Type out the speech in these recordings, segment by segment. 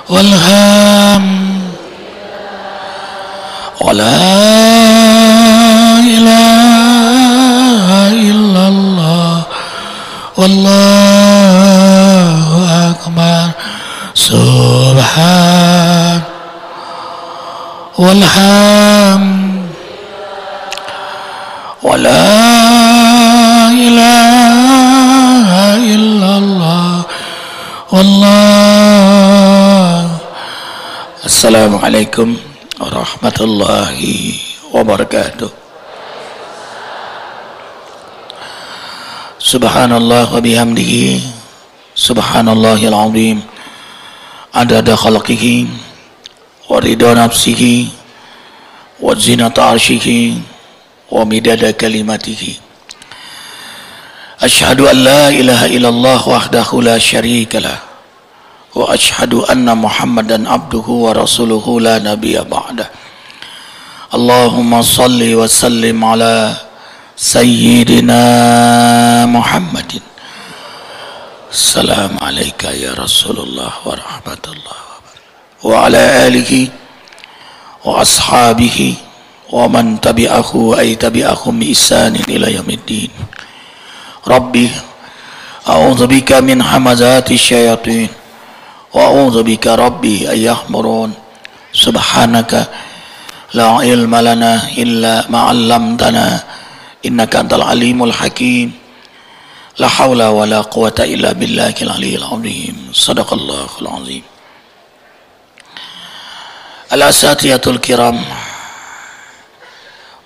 والهام ولا إله إلا الله والله أكبر سبحان والحمد ولا إله إلا الله والله. Assalamualaikum warahmatullahi wabarakatuh. Subhanallah wa bihamdihi subhanallahil azim adada khalqihi wa ridha nafsihi wa zinata arshihi wa midada kalimatihi. Asyhadu an la ilaha illallah wahdahu la syarika lah wa asyhadu anna Muhammadan abduhu wa rasuluhu la nabiyya ba'dah. Allahumma salli wa sallim ala sayyidina Muhammadin. Assalamu alayka ya Rasulullah wa rahmatullah wa ala alihi wa ashabihi wa man tabi'ahu ay tabi'ahum bi ihsanin ila yaumiddin. Rabbi a'udzu bika min hamazati syayatin wa a'udzu bika rabbi ay yahmurun. Subhanaka la ilma lana illa ma 'allamtana innaka antal alimul hakim. La haula wa la quwata illa billahil aliyyil azim. Shadaqallahul azim. Al-asatiyatul kiram,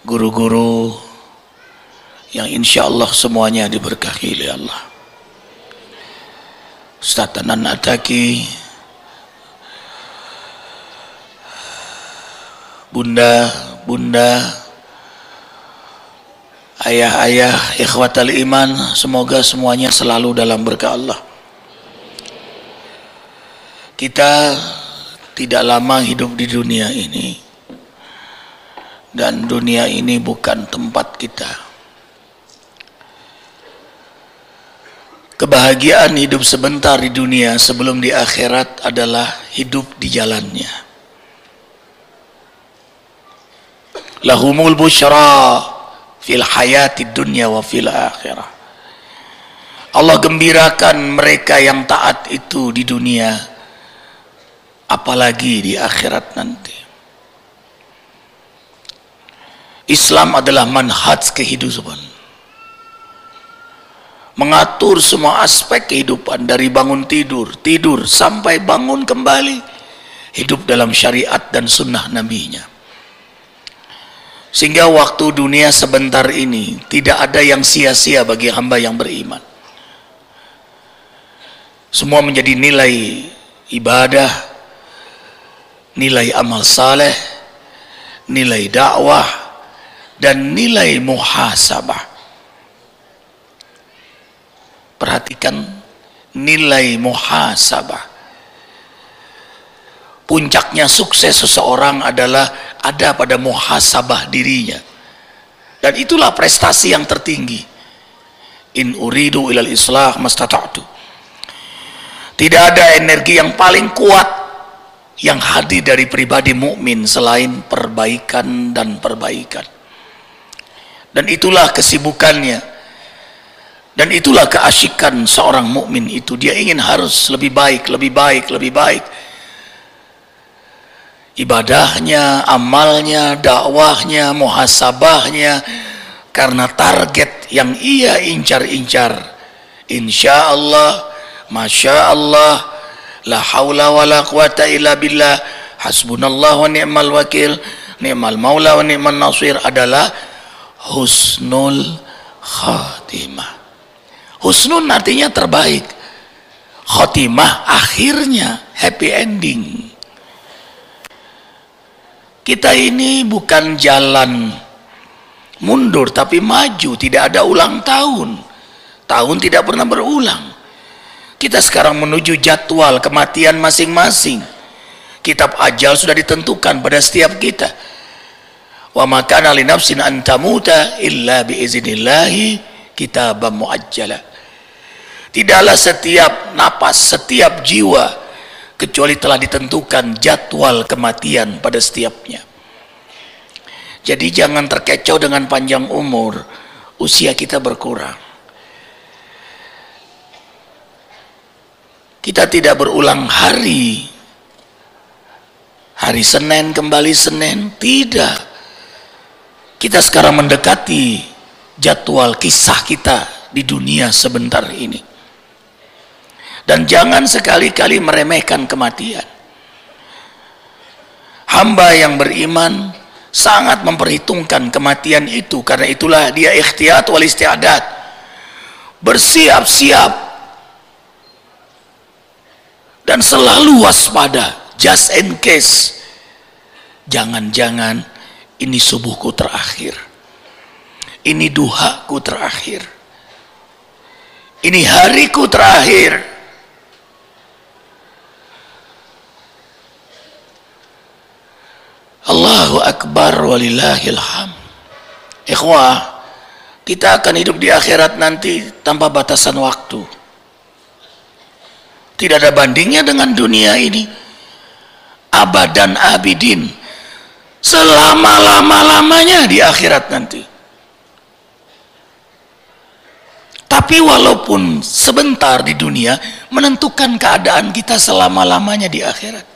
guru-guru yang insyaallah semuanya diberkahi oleh Allah. Ustaz Tanan Ataki, bunda-bunda, ayah-ayah, ikhwatal iman, semoga semuanya selalu dalam berkah Allah. Kita tidak lama hidup di dunia ini, dan dunia ini bukan tempat kita. Kebahagiaan hidup sebentar di dunia sebelum di akhirat adalah hidup di jalannya. Lahumul busyra fil hayati dunya wa fil akhirah. Allah gembirakan mereka yang taat itu di dunia, apalagi di akhirat nanti. Islam adalah manhaj kehidupan, mengatur semua aspek kehidupan dari bangun tidur sampai bangun kembali, hidup dalam syariat dan sunnah nabinya. Sehingga waktu dunia sebentar ini tidak ada yang sia-sia bagi hamba yang beriman. Semua menjadi nilai ibadah, nilai amal saleh, nilai dakwah, dan nilai muhasabah. Perhatikan nilai muhasabah. Puncaknya sukses seseorang adalah ada pada muhasabah dirinya. Dan itulah prestasi yang tertinggi. In uridu ilal islah mastata'tu. Tidak ada energi yang paling kuat yang hadir dari pribadi mukmin selain perbaikan dan perbaikan. Dan itulah kesibukannya. Dan itulah keasyikan seorang mukmin itu. Dia ingin harus lebih baik, lebih baik, lebih baik. Ibadahnya, amalnya, dakwahnya, muhasabahnya, karena target yang ia incar-incar. Insya Allah, masya Allah, la haula wa la quwata illa billah, hasbunallah wa ni'mal wakil, ni'mal maula wa ni'mal nasir, adalah husnul khatimah. Husnul artinya terbaik, khotimah akhirnya happy ending. Kita ini bukan jalan mundur tapi maju, tidak ada ulang tahun. Tahun tidak pernah berulang. Kita sekarang menuju jadwal kematian masing-masing. Kitab ajal sudah ditentukan pada setiap kita. Wa ma kana li nafsin an tamuta illa bi iznillahi kitaban muajjala. Tidaklah setiap napas, setiap jiwa kecuali telah ditentukan jadwal kematian pada setiapnya. Jadi jangan terkecoh dengan panjang umur, usia kita berkurang. Kita tidak berulang hari Senin kembali Senin, tidak. Kita sekarang mendekati jadwal kisah kita di dunia sebentar ini. Dan jangan sekali-kali meremehkan kematian. Hamba yang beriman sangat memperhitungkan kematian itu, karena itulah dia ikhtiyat wal isti'adat, bersiap-siap dan selalu waspada, just in case. Jangan-jangan ini subuhku terakhir, ini duhaku terakhir, ini hariku terakhir. Allahu Akbar walillahil hamd. Ikhwah, kita akan hidup di akhirat nanti tanpa batasan waktu. Tidak ada bandingnya dengan dunia ini. Abadan abidin, selama-lama-lamanya di akhirat nanti. Tapi walaupun sebentar di dunia, menentukan keadaan kita selama-lamanya di akhirat.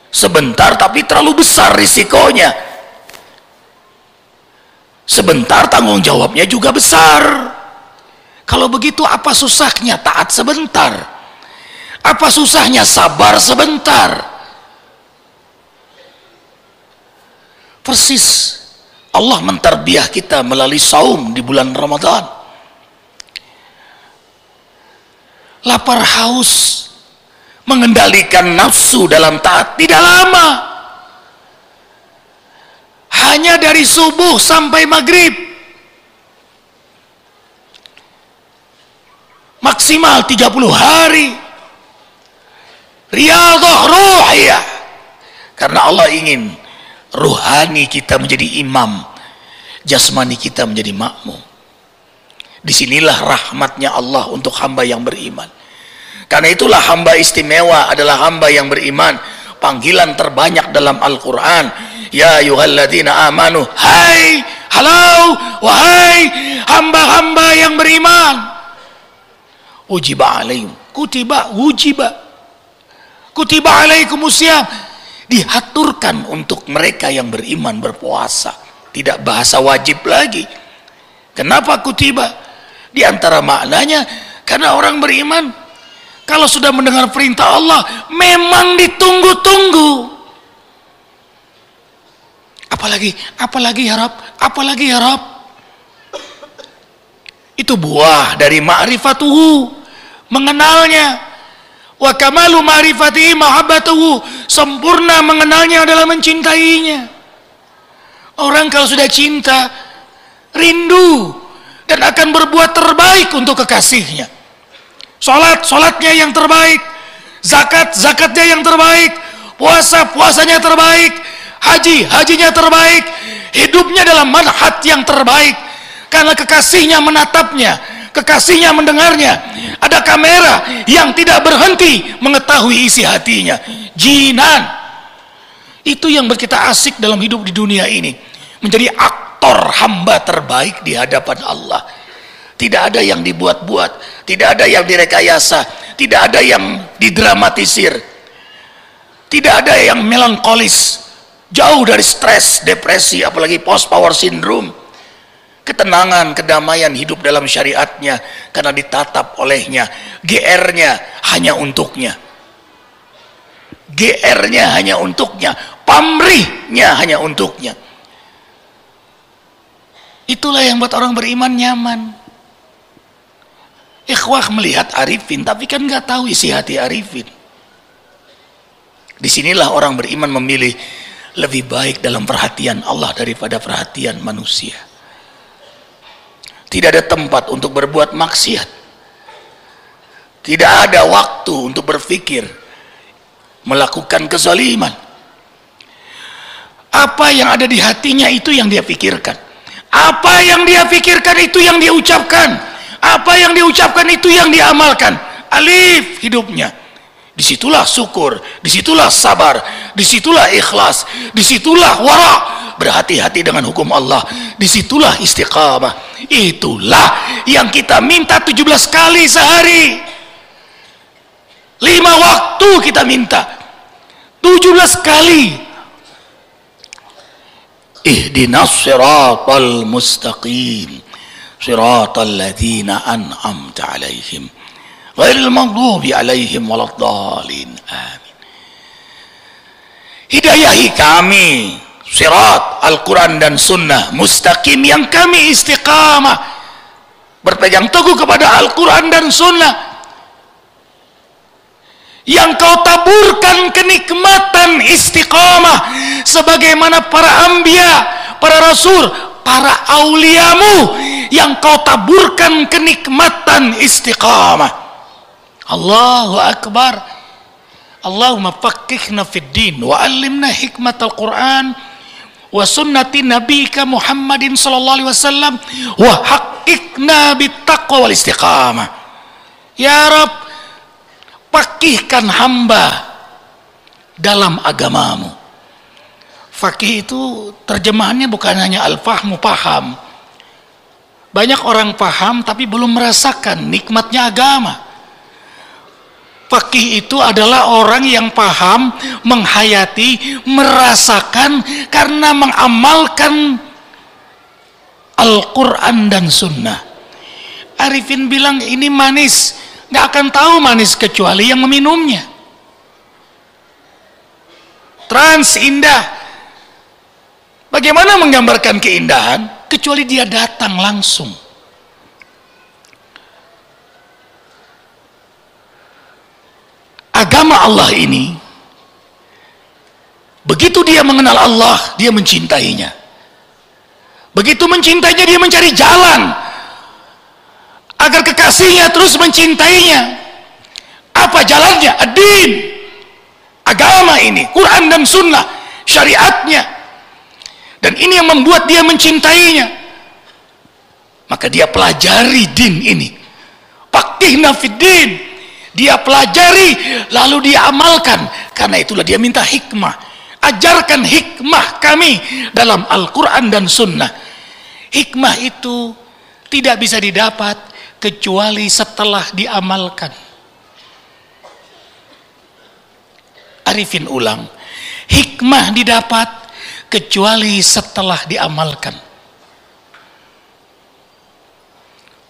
Sebentar tapi terlalu besar risikonya. Sebentar tanggung jawabnya juga besar. Kalau begitu apa susahnya taat sebentar? Apa susahnya sabar sebentar? Persis Allah mentarbiah kita melalui saum di bulan Ramadan. Lapar haus, mengendalikan nafsu dalam taat tidak lama. Hanya dari subuh sampai maghrib. Maksimal 30 hari. Riyadhah ruhiyah. Karena Allah ingin ruhani kita menjadi imam, jasmani kita menjadi makmum. Disinilah rahmatnya Allah untuk hamba yang beriman. Karena itulah hamba istimewa adalah hamba yang beriman. Panggilan terbanyak dalam Al-Quran, ya ayyuhalladzina amanu, hai, halau, wahai hamba-hamba yang beriman. Ujiba alaihim, kutiba, wujiba, kutiba alaikumusiyam, diaturkan untuk mereka yang beriman berpuasa. Tidak bahasa wajib lagi. Kenapa kutiba? Di antara maknanya, karena orang beriman kalau sudah mendengar perintah Allah, memang ditunggu-tunggu. Apalagi ya Rabb, apalagi ya Rabb. Itu buah dari ma'rifatuhu, mengenalnya. Wa kamalu ma'rifatihi mahabbatuhu, sempurna mengenalnya adalah mencintainya. Orang kalau sudah cinta, rindu dan akan berbuat terbaik untuk kekasihnya. Solatnya yang terbaik, zakatnya yang terbaik, puasanya terbaik, hajinya terbaik, hidupnya dalam manhaj yang terbaik, karena kekasihnya menatapnya, kekasihnya mendengarnya. Ada kamera yang tidak berhenti mengetahui isi hatinya. Jinan. Itu yang kita asik dalam hidup di dunia ini, menjadi aktor hamba terbaik di hadapan Allah. Tidak ada yang dibuat-buat, tidak ada yang direkayasa, tidak ada yang didramatisir, tidak ada yang melankolis, jauh dari stres, depresi, apalagi post-power syndrome. Ketenangan, kedamaian hidup dalam syariatnya, karena ditatap olehnya. GR-nya hanya untuknya, GR-nya hanya untuknya, pamrihnya hanya untuknya. Itulah yang buat orang beriman nyaman. Ikhwah melihat Arifin, tapi kan nggak tahu isi hati Arifin. Disinilah orang beriman memilih lebih baik dalam perhatian Allah daripada perhatian manusia. Tidak ada tempat untuk berbuat maksiat. Tidak ada waktu untuk berpikir melakukan kezaliman. Apa yang ada di hatinya itu yang dia pikirkan. Apa yang dia pikirkan itu yang dia ucapkan. Apa yang diucapkan itu yang diamalkan. Alif hidupnya. Disitulah syukur, disitulah sabar, disitulah ikhlas, disitulah wara, berhati-hati dengan hukum Allah, disitulah istiqamah. Itulah yang kita minta 17 kali sehari. 5 waktu kita minta 17 kali. Ihdinas siratal mustaqim, siratal ladzina an'amta 'alaihim ghairil maghdubi 'alaihim waladdallin. Amin. Hidayahi kami sirat Al-Quran dan Sunnah mustaqim, yang kami istiqamah berpegang teguh kepada Al-Quran dan Sunnah, yang kau taburkan kenikmatan istiqamah sebagaimana para anbiya, para rasul, para auliamu, yang kau taburkan kenikmatan istiqamah. Allahu Akbar. Allahumma faqihna fid din wa 'allimna hikmatal Qur'an wa sunnati nabiyika Muhammadin sallallahu alaihi wasallam wa haqiqna bittaqwa wal istiqamah. Ya Rabb, faqihkan hamba dalam agamamu. Faqih itu terjemahannya bukan hanya al-fahmu, paham. Banyak orang paham tapi belum merasakan nikmatnya agama. Faqih itu adalah orang yang paham, menghayati, merasakan karena mengamalkan Al-Quran dan Sunnah. Arifin bilang ini manis, gak akan tahu manis kecuali yang meminumnya. Trans indah, bagaimana menggambarkan keindahan kecuali dia datang langsung. Agama Allah ini, begitu dia mengenal Allah, dia mencintainya. Begitu mencintainya, dia mencari jalan agar kekasihnya terus mencintainya. Apa jalannya? Ad-din, agama ini, Quran dan Sunnah, syariatnya. Dan ini yang membuat dia mencintainya. Maka dia pelajari din ini. Faqihna fid din. Dia pelajari, lalu dia amalkan. Karena itulah dia minta hikmah. Ajarkan hikmah kami dalam Al-Quran dan Sunnah. Hikmah itu tidak bisa didapat kecuali setelah diamalkan. Arifin ulang, hikmah didapat kecuali setelah diamalkan.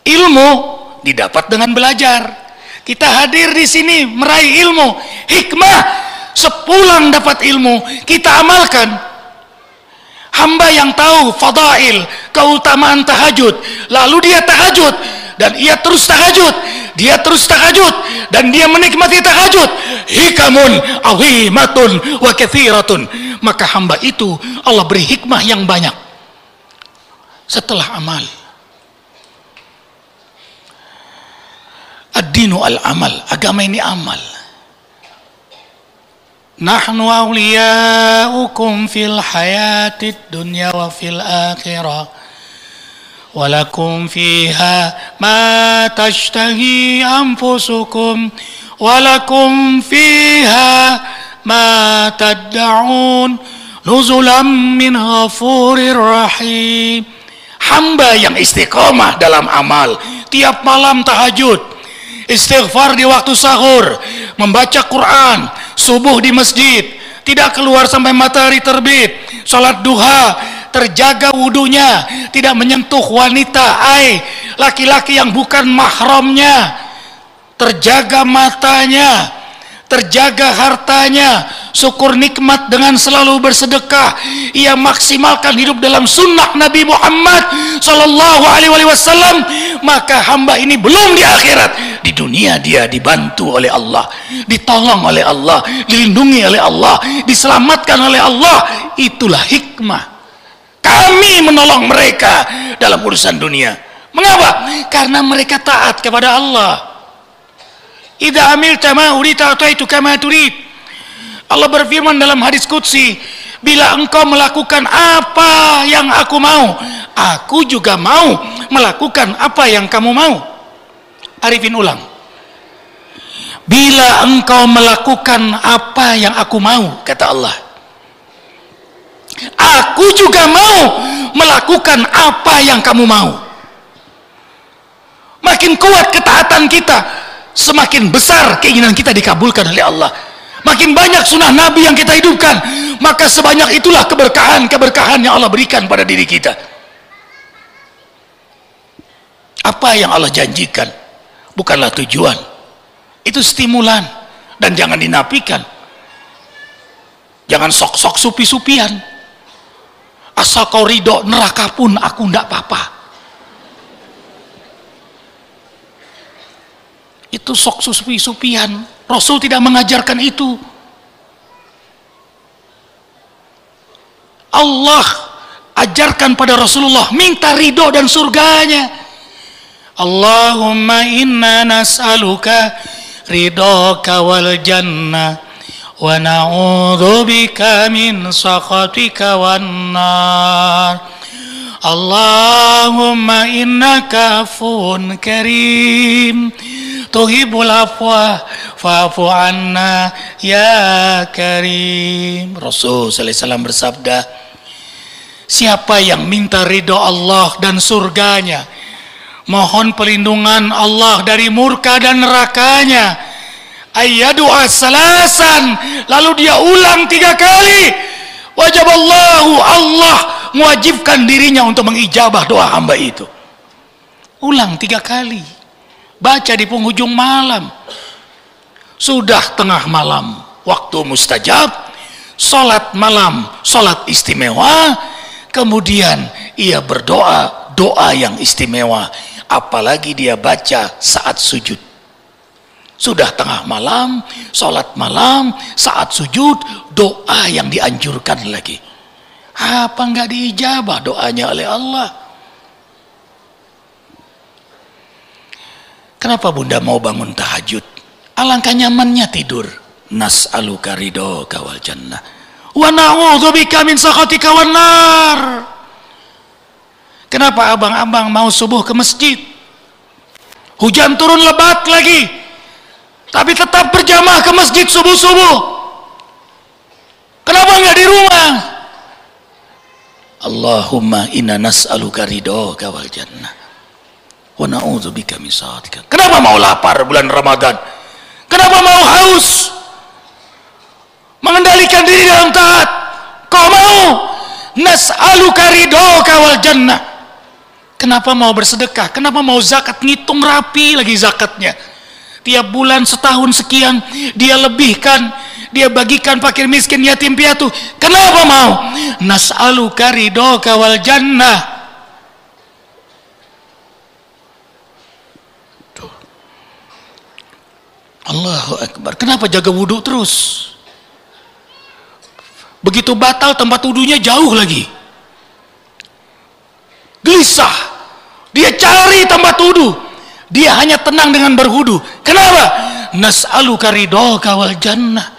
Ilmu didapat dengan belajar. Kita hadir di sini meraih ilmu, hikmah. Sepulang dapat ilmu, kita amalkan. Hamba yang tahu fadail, keutamaan tahajud, lalu dia tahajud dan ia terus tahajud, dia terus tahajud dan dia menikmati tahajud. Hikamun azimatun wa katsiratun. Maka hamba itu Allah beri hikmah yang banyak setelah amal. Ad-dinu al-amal, agama ini amal. Nahnu awliyaukum fil hayatid dunya wa fil akhirah walakum fiha ma tashtahi anfusukum walakum fiha ma tad'un nuzulam min ghafurir rahim. Hamba yang istiqomah dalam amal, tiap malam tahajud, istighfar di waktu sahur, membaca Quran, subuh di masjid, tidak keluar sampai matahari terbit, sholat duha, terjaga wudunya, tidak menyentuh wanita, laki-laki yang bukan mahramnya, terjaga matanya, terjaga hartanya, syukur nikmat dengan selalu bersedekah. Ia maksimalkan hidup dalam sunnah Nabi Muhammad sallallahu alaihi wasallam. Maka hamba ini belum di akhirat, di dunia dia dibantu oleh Allah, ditolong oleh Allah, dilindungi oleh Allah, diselamatkan oleh Allah. Itulah hikmah. Kami menolong mereka dalam urusan dunia. Mengapa? Karena mereka taat kepada Allah. Idza amilta ma urita ataituka ma turid. Allah berfirman dalam hadis qudsi, bila engkau melakukan apa yang aku mau, aku juga mau melakukan apa yang kamu mau. Arifin ulang. bila engkau melakukan apa yang aku mau, kata Allah, aku juga mau melakukan apa yang kamu mau. Makin kuat ketaatan kita, semakin besar keinginan kita dikabulkan oleh Allah. Makin banyak sunnah Nabi yang kita hidupkan, maka sebanyak itulah keberkahan yang Allah berikan pada diri kita. Apa yang Allah janjikan bukanlah tujuan, itu stimulan, dan jangan dinafikan. Jangan sok-sok supi-supian. Asal kau ridho neraka pun aku ndak apa-apa. Itu sok supi-supian. Rasul tidak mengajarkan itu. Allah ajarkan pada Rasulullah minta ridho dan surganya. Allahumma inna nas'aluka ridhoka wal jannah wa na'udzubika min sakhatika wan nar. Allahumma innaka afuwun karim tuhibbul afwa fa'fu anna ya karim. Rasul sallallahu alaihi wasallam bersabda, siapa yang minta ridho Allah dan surganya, mohon perlindungan Allah dari murka dan nerakanya, ayyadu'a salasan, lalu dia ulang 3 kali, wajaballahu, Allah mewajibkan dirinya untuk mengijabah doa hamba itu. Ulang 3 kali, baca di penghujung malam. Sudah tengah malam, waktu mustajab, sholat malam, sholat istimewa, kemudian ia berdoa, doa yang istimewa, apalagi dia baca saat sujud. Sudah tengah malam, sholat malam, saat sujud, doa yang dianjurkan lagi. Apa enggak diijabah doanya oleh Allah? Kenapa bunda mau bangun tahajud? Alangkah nyamannya tidur. Nas'aluka ridhoka wal jannah wa na'udzubika min sakhatika wan nar. Kenapa abang-abang mau subuh ke masjid? Hujan turun lebat lagi, tapi tetap berjamaah ke masjid subuh-subuh. Kenapa enggak di rumah? Allahumma inna nas'aluka ridhoka wal jannah wa na'udzubika min sakhatika. Kenapa mau lapar bulan Ramadan? Kenapa mau haus? Mengendalikan diri dalam taat. Kau mau nas'aluka ridhoka wal jannah. Kenapa mau bersedekah? Kenapa mau zakat? Ngitung rapi lagi zakatnya. Tiap bulan setahun sekian dia lebihkan, dia bagikan fakir miskin yatim piatu. Kenapa mau? Nas'aluka ridhoka wal jannah. Tuh. Allahu Akbar. Kenapa jaga wudhu terus? Begitu batal tempat wudhunya jauh lagi. Gelisah. Dia cari tempat wudhu. Dia hanya tenang dengan berwudhu. Kenapa? Nas'aluka ridhoka wal jannah.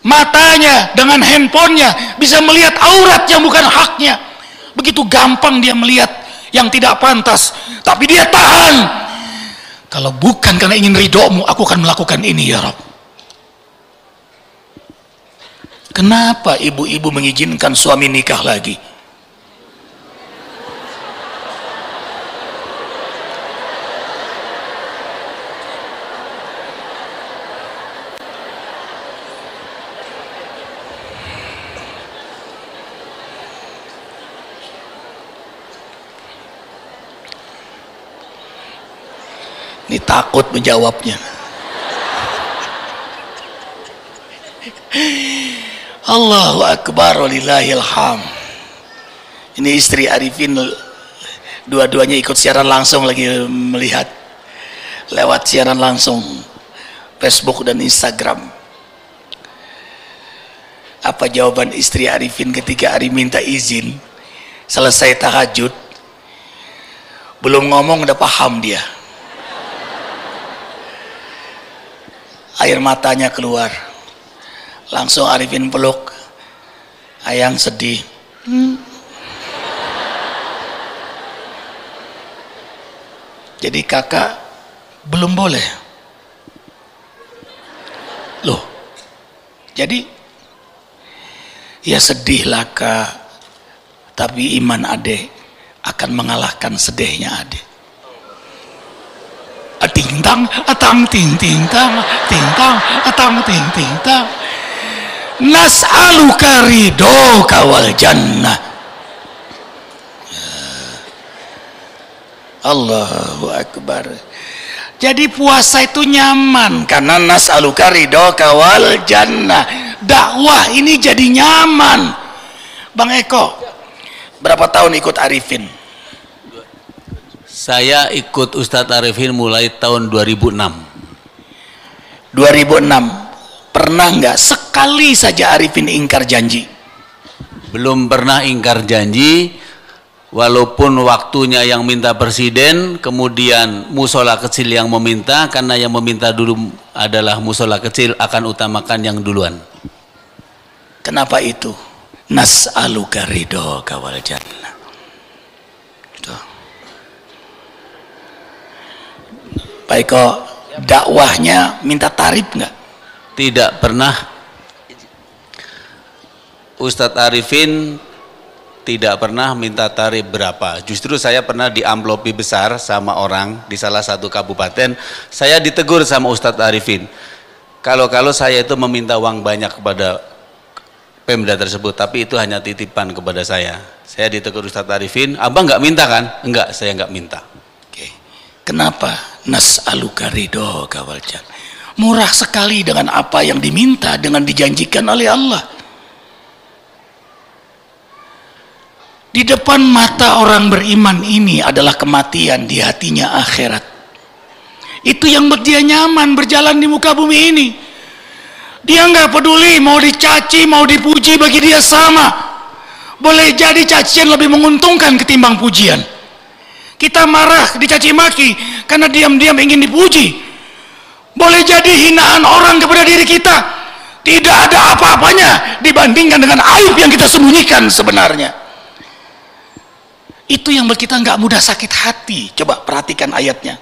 Matanya dengan handphonenya bisa melihat aurat yang bukan haknya. Begitu gampang dia melihat yang tidak pantas, tapi dia tahan. Kalau bukan karena ingin ridhomu, aku akan melakukan ini ya Rabb. Kenapa ibu-ibu mengizinkan suami nikah lagi? Ini takut menjawabnya. Allahu Akbar walillahil hamd. Ini istri Arifin, dua-duanya ikut siaran langsung, lagi melihat lewat siaran langsung Facebook dan Instagram. Apa jawaban istri Arifin ketika Ari minta izin selesai tahajud? Belum ngomong udah paham dia. Air matanya keluar. Langsung Arifin peluk. Ayang sedih. Jadi kakak belum boleh. Jadi ya sedih laka, tapi iman ade akan mengalahkan sedihnya ade. Ting-tang, atang ting-ting-tang, ting-tang, atang ting-ting-tang. Nas'aluka ridhoka wal jannah. Allahu Akbar. Jadi puasa itu nyaman karena nas'aluka ridhoka wal jannah. Dakwah ini jadi nyaman. Bang Eko, berapa tahun ikut Arifin? Saya ikut Ustadz Arifin mulai tahun 2006. 2006. Pernah nggak sekali saja Arifin ingkar janji? Belum pernah ingkar janji, walaupun waktunya yang minta presiden, kemudian musola kecil yang meminta, karena yang meminta dulu adalah musola kecil, akan utamakan yang duluan. Kenapa itu? Nas'aluka ridhoka wal jannah. Pak Eko, dakwahnya minta tarif nggak? Tidak pernah. Ustadz Arifin tidak pernah minta tarif berapa. Justru saya pernah diamplopi besar sama orang di salah satu kabupaten. Saya ditegur sama Ustadz Arifin. Kalau saya itu meminta uang banyak kepada Pemda tersebut, tapi itu hanya titipan kepada saya. Saya ditegur Ustadz Arifin, abang nggak minta kan? Enggak, saya nggak minta. Oke. Kenapa? Nas'aluka ridhoka wal jannah. Murah sekali dengan apa yang diminta, dengan dijanjikan oleh Allah. Di depan mata orang beriman ini adalah kematian, di hatinya akhirat. Itu yang buat dia nyaman berjalan di muka bumi ini. Dia nggak peduli mau dicaci, mau dipuji, bagi dia sama. Boleh jadi cacian lebih menguntungkan ketimbang pujian. Kita marah, dicaci maki karena diam-diam ingin dipuji. Boleh jadi hinaan orang kepada diri kita tidak ada apa-apanya dibandingkan dengan aib yang kita sembunyikan sebenarnya. Itu yang buat kita nggak mudah sakit hati. Coba perhatikan ayatnya.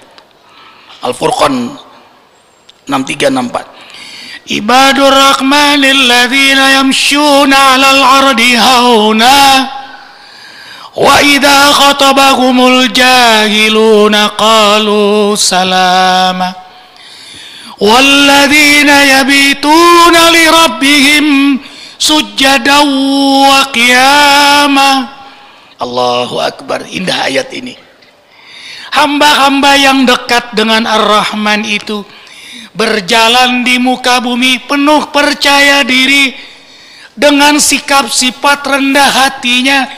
Al-Furqan 63-64. Ibadur rahmanil ladzina yamshuna 'alal ardi hauna wa idza khatabahumul jahiluna qalu salama walladzina yabituna li rabbihim sujjadan wa qiyama. Allahu Akbar, indah ayat ini. Hamba-hamba yang dekat dengan Ar-Rahman itu berjalan di muka bumi penuh percaya diri dengan sikap sifat rendah hatinya.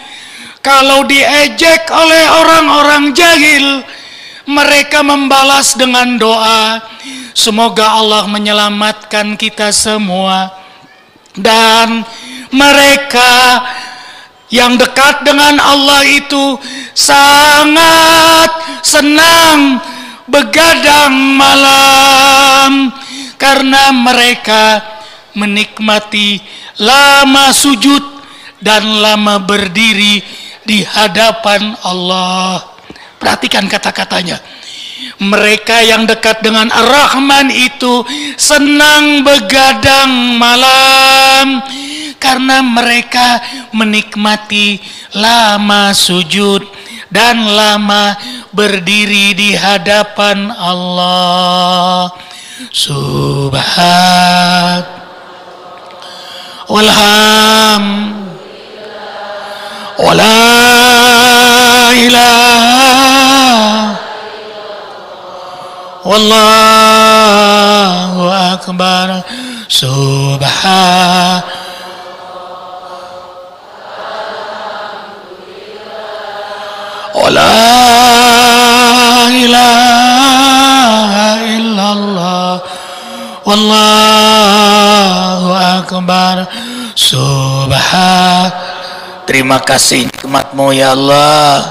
Kalau diejek oleh orang-orang jahil, mereka membalas dengan doa, semoga Allah menyelamatkan kita semua. Dan mereka yang dekat dengan Allah itu sangat senang begadang malam karena mereka menikmati lama sujud dan lama berdiri di hadapan Allah. Perhatikan kata-katanya. Mereka yang dekat dengan Ar-Rahman itu senang begadang malam karena mereka menikmati lama sujud dan lama berdiri di hadapan Allah. Subhan walham wala ilaha wallahu akbar. Subhan wala ilaha illallah wallahu akbar. Subhan. Terima kasih nikmat-Mu ya Allah.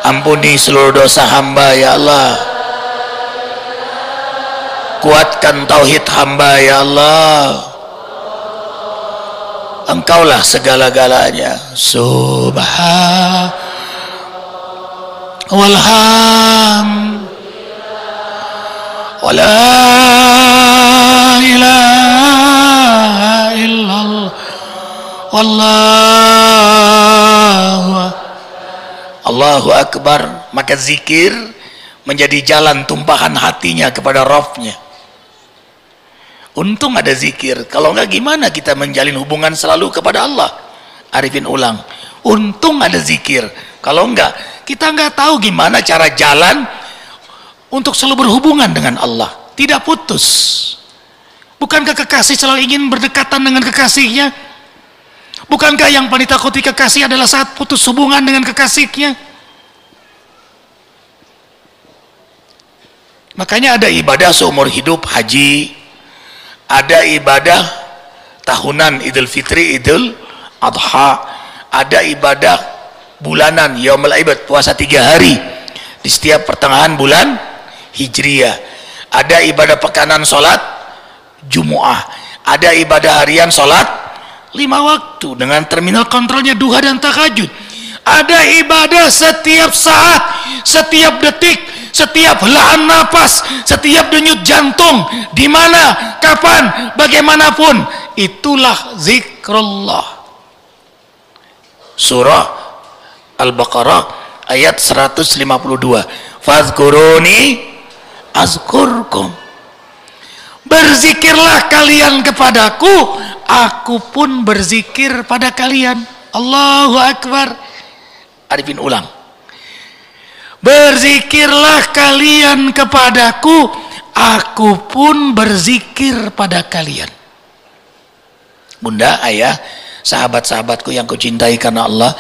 Ampuni seluruh dosa hamba ya Allah. Kuatkan tauhid hamba ya Allah. Engkaulah segala-galanya. Subhan walham wala ilaha Allahu Akbar. Maka zikir menjadi jalan tumpahan hatinya kepada Rabb-nya. Untung ada zikir, kalau enggak gimana kita menjalin hubungan selalu kepada Allah. Arifin ulang, untung ada zikir, kalau enggak kita enggak tahu gimana cara jalan untuk selalu berhubungan dengan Allah, tidak putus. Bukankah kekasih selalu ingin berdekatan dengan kekasihnya? Bukankah yang paling ditakuti kekasih adalah saat putus hubungan dengan kekasihnya? Makanya ada ibadah seumur hidup haji, ada ibadah tahunan Idul Fitri, Idul Adha, ada ibadah bulanan Yaumul Aid, puasa 3 hari di setiap pertengahan bulan Hijriyah, ada ibadah pekanan sholat Jumu'ah, ada ibadah harian sholat 5 waktu dengan terminal kontrolnya duha dan tahajud, ada ibadah setiap saat, setiap detik, setiap helaan napas, setiap denyut jantung, di mana, kapan, bagaimanapun, itulah zikrullah. Surah Al-Baqarah ayat 152. Fadhkuruni azkurkum. Berzikirlah kalian kepadaku, aku pun berzikir pada kalian. Allahu Akbar. Arifin ulang. Berzikirlah kalian kepadaku, aku pun berzikir pada kalian. Bunda, ayah, sahabat-sahabatku yang kucintai karena Allah,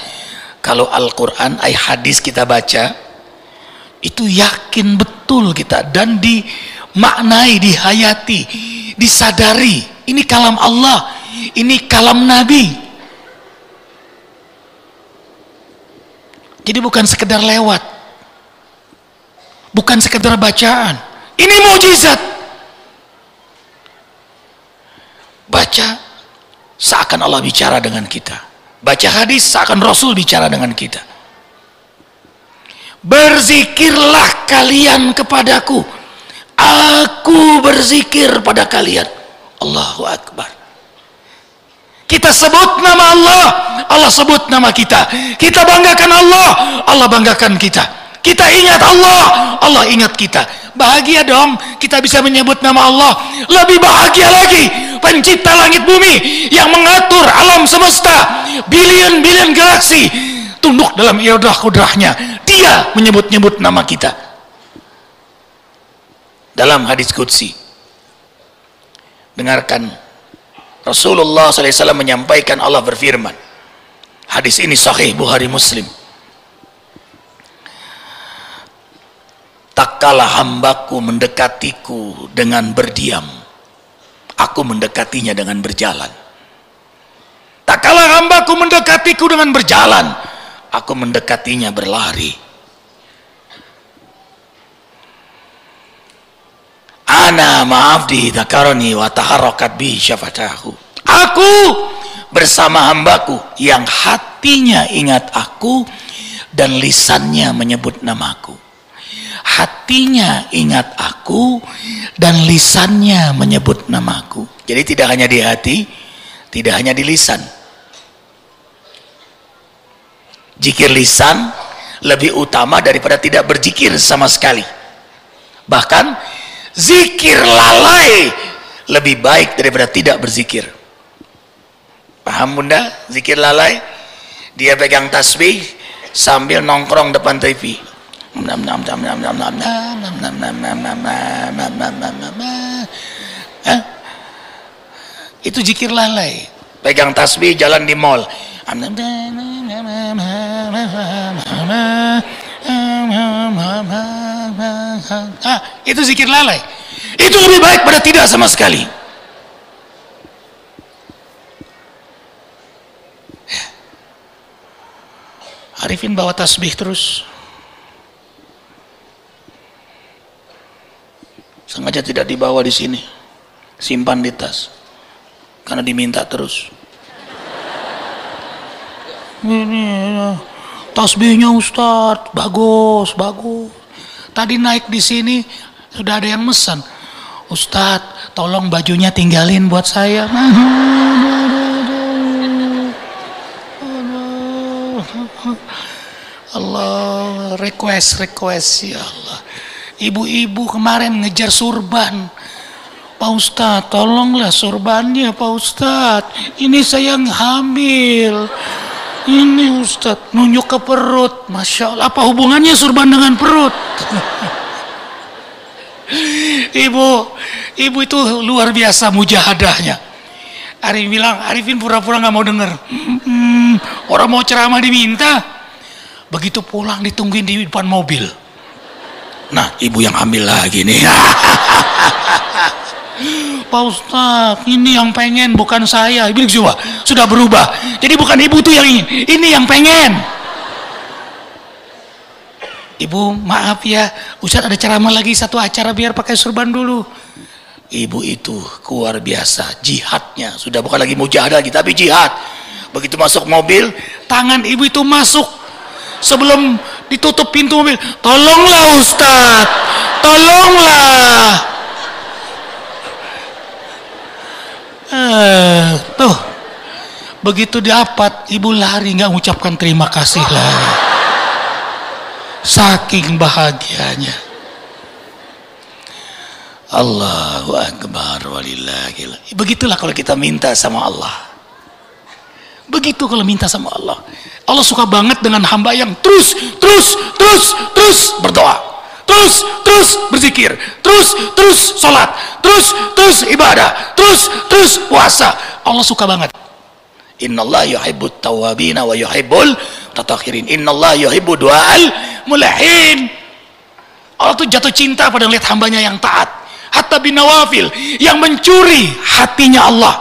kalau Al-Quran, hadis kita baca, itu yakin betul kita dan dimaknai, dihayati, disadari. Ini kalam Allah, ini kalam Nabi. Jadi bukan sekedar lewat, bukan sekedar bacaan, ini mukjizat. Baca seakan Allah bicara dengan kita, baca hadis seakan Rasul bicara dengan kita. Berzikirlah kalian kepadaku, aku berzikir pada kalian. Allahu Akbar. Kita sebut nama Allah, Allah sebut nama kita. Kita banggakan Allah, Allah banggakan kita. Kita ingat Allah, Allah ingat kita. Bahagia dong kita bisa menyebut nama Allah. Lebih bahagia lagi pencipta langit bumi yang mengatur alam semesta, bilion-bilion galaksi, tunduk dalam iradah kudrahnya. Dia menyebut-nyebut nama kita. Dalam hadis qudsi, dengarkan, Rasulullah SAW menyampaikan, Allah berfirman, hadis ini sahih Bukhari Muslim, tak kala hambaku mendekatiku dengan berdiam, aku mendekatinya dengan berjalan. Tak kala hambaku mendekatiku dengan berjalan, aku mendekatinya berlari. Ana ma'abdi dzakarani wa taharrakat bi syafatahu. Aku bersama hambaku yang hatinya ingat aku dan lisannya menyebut namaku. Hatinya ingat aku dan lisannya menyebut namaku. Jadi tidak hanya di hati, tidak hanya di lisan. Zikir lisan lebih utama daripada tidak berzikir sama sekali. Bahkan zikir lalai lebih baik daripada tidak berzikir. Paham bunda? Zikir lalai, dia pegang tasbih sambil nongkrong depan TV. Itu zikir lalai. Pegang tasbih jalan di mall. Itu zikir lalai. Itu lebih baik pada tidak sama sekali. Arifin bawa tasbih terus, sengaja tidak dibawa di sini, simpan di tas karena diminta terus. Ini tasbihnya Ustadz bagus, bagus. Tadi naik di sini sudah ada yang mesen, Ustadz tolong bajunya tinggalin buat saya. request ya Allah. Ibu-ibu kemarin ngejar surban. Pak Ustadz, tolonglah surbannya Pak Ustadz. Ini saya hamil. Ini Ustadz, nunjuk ke perut. Masya Allah, apa hubungannya surban dengan perut? Ibu itu luar biasa mujahadahnya. Arifin pura-pura nggak mau denger. Orang mau ceramah diminta. Begitu pulang ditungguin di depan mobil. Nah, ibu yang hamil lagi nih. Pak Ustadz, ini yang pengen bukan saya. Ibu sudah berubah. Jadi bukan ibu tuh yang ingin, ini yang pengen. Ibu maaf ya, Ustadz ada ceramah lagi satu acara, biar pakai surban dulu. Ibu itu luar biasa jihadnya, sudah bukan lagi mujahadah lagi tapi jihad. Begitu masuk mobil, tangan ibu itu masuk sebelum ditutup pintu mobil. Tolonglah Ustadz, tolonglah. Tuh begitu dapat, ibu lari nggak mengucapkan terima kasih lagi. Saking bahagianya. Allahu Akbar walillahil. Begitulah kalau kita minta sama Allah. Begitu kalau minta sama Allah. Allah suka banget dengan hamba yang terus berdoa, terus berzikir, terus sholat, terus ibadah, terus puasa. Allah suka banget. Innallaha yuhibbut tawwabina wa yuhibbul mutatahhirin. Innallaha yuhibbu du'al mulahin. Allah tuh jatuh cinta pada melihat hambanya yang taat, hatta binawafil, yang mencuri hatinya Allah.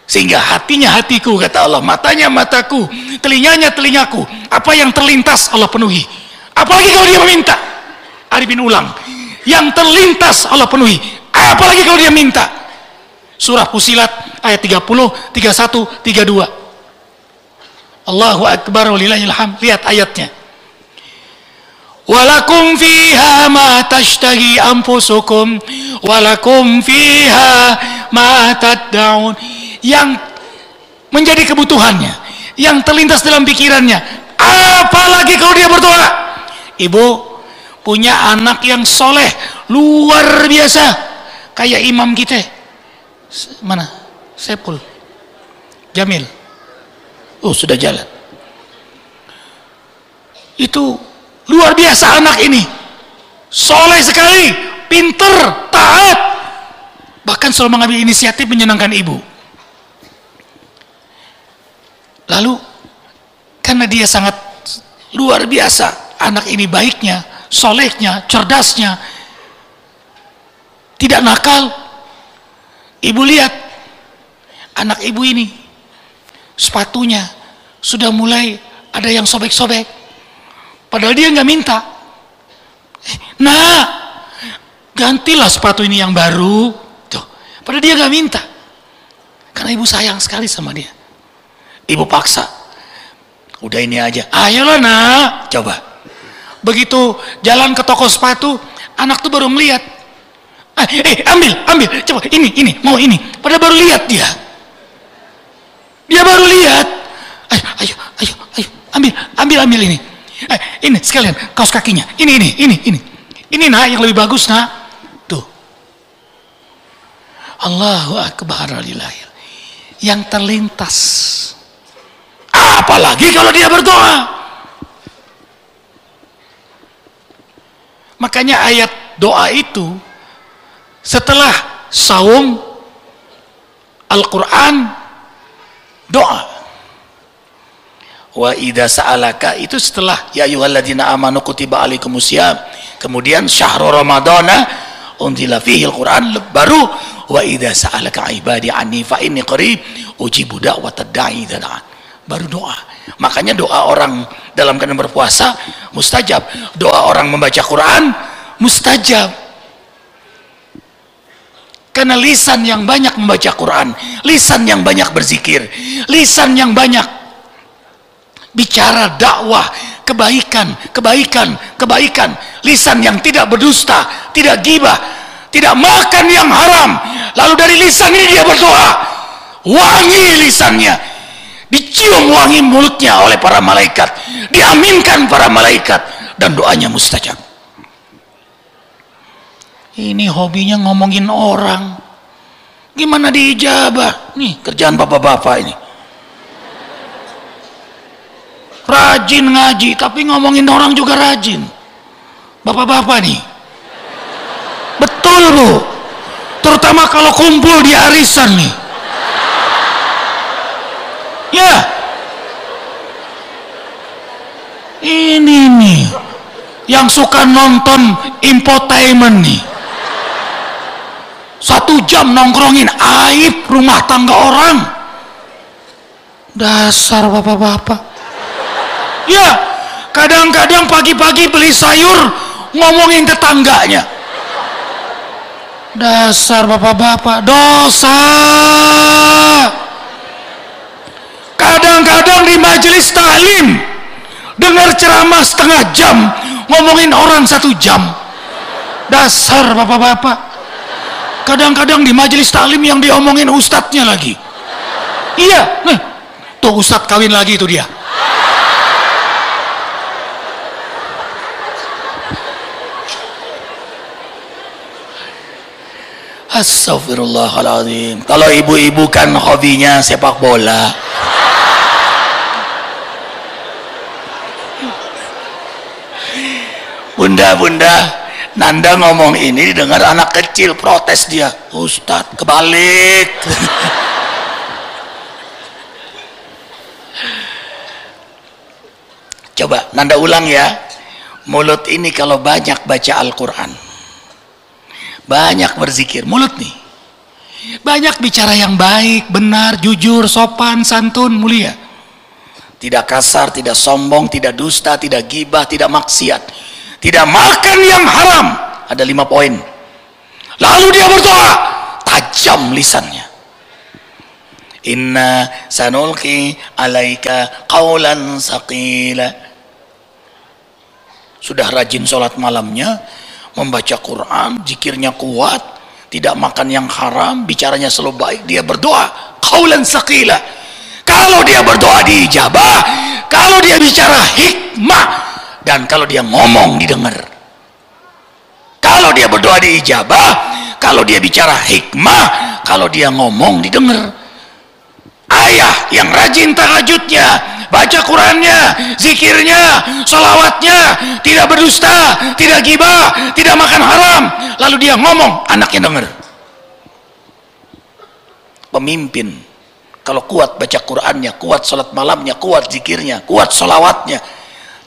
Sehingga hatinya hatiku, kata Allah, matanya mataku, telinganya telingaku, apa yang terlintas Allah penuhi. Apalagi kalau dia meminta. Arifin ulang, yang terlintas Allah penuhi, apalagi kalau dia minta. Surah Fusilat ayat 30, 31, 32. Allahu Akbar walillahil hamd. Lihat ayatnya. Walakum fiha ma tashtahi anfusukum walakum fiha ma tad'un. Yang menjadi kebutuhannya, yang terlintas dalam pikirannya, apalagi kalau dia berdoa. Ibu punya anak yang soleh luar biasa, kayak imam kita. Mana? Sepul Jamil. Oh, sudah jalan. Itu luar biasa anak ini. Soleh sekali, pinter, taat. Bahkan selalu mengambil inisiatif menyenangkan ibu. Lalu karena dia sangat luar biasa, anak ini baiknya, solehnya, cerdasnya, tidak nakal. Ibu lihat anak ibu ini, sepatunya sudah mulai ada yang sobek-sobek, padahal dia nggak minta. Nah, gantilah sepatu ini yang baru, tuh. Padahal dia nggak minta, karena ibu sayang sekali sama dia. Ibu paksa, udah ini aja, ayolah nak, coba. Begitu jalan ke toko sepatu, anak tuh baru melihat. Ambil, coba, ini, mau ini. Padahal baru lihat dia. Dia baru lihat. Ayo, ambil ini. Ini sekalian, kaos kakinya. Ini. Ini nak, yang lebih bagus nak. Tuh. Allahu Akbar walillahil. Yang terlintas. Apalagi kalau dia berdoa. Makanya ayat doa itu setelah saum, Al-Quran, doa. Wa idza sa'alaka itu setelah ya ayyuhalladzina amanu kutiba alaikumusiyam. Kemudian syahrul ramadana unzila fihi al-Quran, baru wa idza sa'alaka ibadi anni fa inni qarib ujibu da'watad da'i idza da'an. Baru doa. Makanya doa orang dalam keadaan berpuasa mustajab. Doa orang membaca Quran mustajab. Karena lisan yang banyak membaca Quran, lisan yang banyak berzikir, lisan yang banyak bicara dakwah, kebaikan, lisan yang tidak berdusta, tidak ghibah, tidak makan yang haram. Lalu dari lisan ini dia berdoa, wangi lisannya. dicium wangi mulutnya oleh para malaikat, diaminkan para malaikat, dan doanya mustajab. Ini hobinya ngomongin orang, gimana diijabah? Nih kerjaan bapak-bapak ini, rajin ngaji tapi ngomongin orang juga rajin. Bapak-bapak nih, betul Bu, terutama kalau kumpul di arisan nih ya. Ini nih yang suka nonton infotainment nih, 1 jam nongkrongin aib rumah tangga orang. Dasar bapak-bapak ya. Kadang-kadang pagi-pagi beli sayur ngomongin tetangganya. Dasar bapak-bapak, dosa. Kadang-kadang di majelis taklim dengar ceramah setengah jam ngomongin orang 1 jam. Dasar bapak-bapak. Kadang-kadang di majelis taklim yang diomongin ustadznya lagi. Iya, nih tuh ustadz kawin lagi itu dia. Astagfirullahaladzim. Kalau ibu-ibu kan hobinya sepak bola. Bunda-bunda, Nanda ngomong ini didengar anak kecil, protes dia. Ustadz kebalik. Coba Nanda ulang ya. Mulut ini kalau banyak baca Al-Quran, banyak berzikir, mulut nih banyak bicara yang baik, benar, jujur, sopan, santun, mulia, tidak kasar, tidak sombong, tidak dusta, tidak gibah, tidak maksiat, tidak makan yang haram. Ada 5 poin. Lalu dia berdoa, tajam lisannya. Inna sanulqi alaika qaulan saqila. Sudah rajin sholat malamnya, membaca Quran, zikirnya kuat, tidak makan yang haram, bicaranya selalu baik, dia berdoa qaulan saqila. Kalau dia berdoa diijabah, kalau dia bicara hikmah, dan kalau dia ngomong didengar. Kalau dia berdoa diijabah, kalau dia bicara hikmah, kalau dia ngomong didengar. Ayah yang rajin tahajudnya, baca Qurannya, zikirnya, sholawatnya, tidak berdusta, tidak gibah, tidak makan haram, lalu dia ngomong, anaknya dengar. Pemimpin kalau kuat baca Qurannya, kuat sholat malamnya, kuat zikirnya, kuat sholawatnya,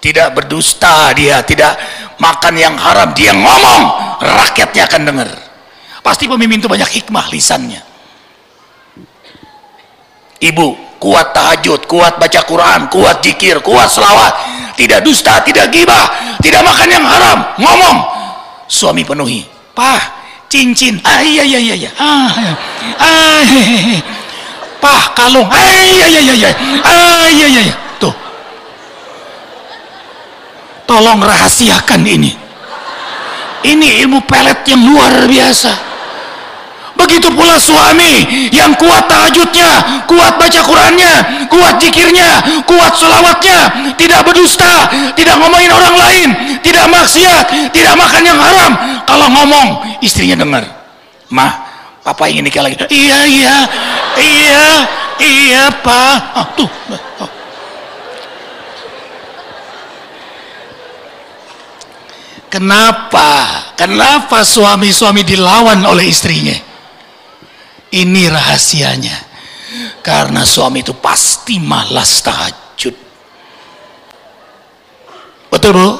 tidak berdusta, dia tidak makan yang haram, dia ngomong, rakyatnya akan dengar. Pasti pemimpin itu banyak hikmah lisannya. Ibu kuat tahajud, kuat baca Quran, kuat zikir, kuat selawat, tidak dusta, tidak gibah, tidak makan yang haram, ngomong, suami penuhi. Pah, cincin, iya, pah, kalung, iya, tuh, tolong rahasiakan ini ilmu pelet yang luar biasa. Begitu pula suami yang kuat tahajudnya, kuat baca Qurannya, kuat zikirnya, kuat sholawatnya, tidak berdusta, tidak ngomongin orang lain, tidak maksiat, tidak makan yang haram. Kalau ngomong, istrinya dengar. Mah, papa ingin nikah lagi. Iya, Pak. Tuh. Kenapa suami-suami dilawan oleh istrinya? Ini rahasianya. Karena suami itu pasti malas tahajud. Betul, Bu?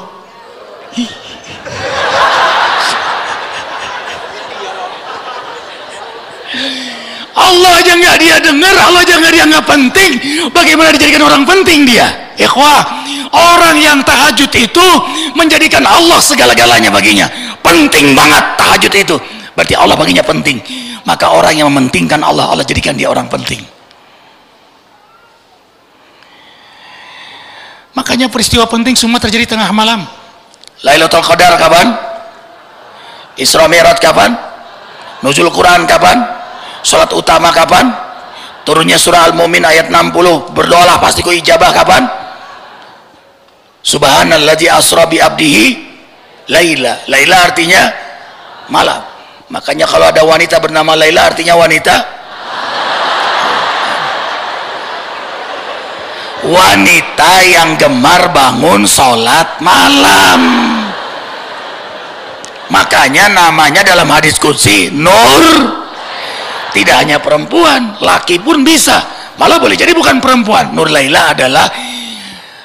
Allah aja nggak dia dengar, Allah aja nggak dia nggak penting. Bagaimana dijadikan orang penting dia? Ikhwah, orang yang tahajud itu menjadikan Allah segala-galanya baginya. Penting banget tahajud itu. Berarti Allah baginya penting. Maka orang yang mementingkan Allah, Allah jadikan dia orang penting. Makanya peristiwa penting semua terjadi tengah malam. Lailatul Qadar kapan? Isra Mi'raj kapan? Nuzul Quran kapan? Salat utama kapan? turunnya surah Al-Mu'min ayat 60, berdoalah pasti ku ijabah kapan? Subhanalladzi asra bi abdihi laila. Laila artinya malam. Makanya kalau ada wanita bernama Laila artinya wanita yang gemar bangun sholat malam. Makanya namanya dalam hadis qudsi Nur. Tidak hanya perempuan, laki pun bisa, malah boleh jadi bukan perempuan. Nur Laila adalah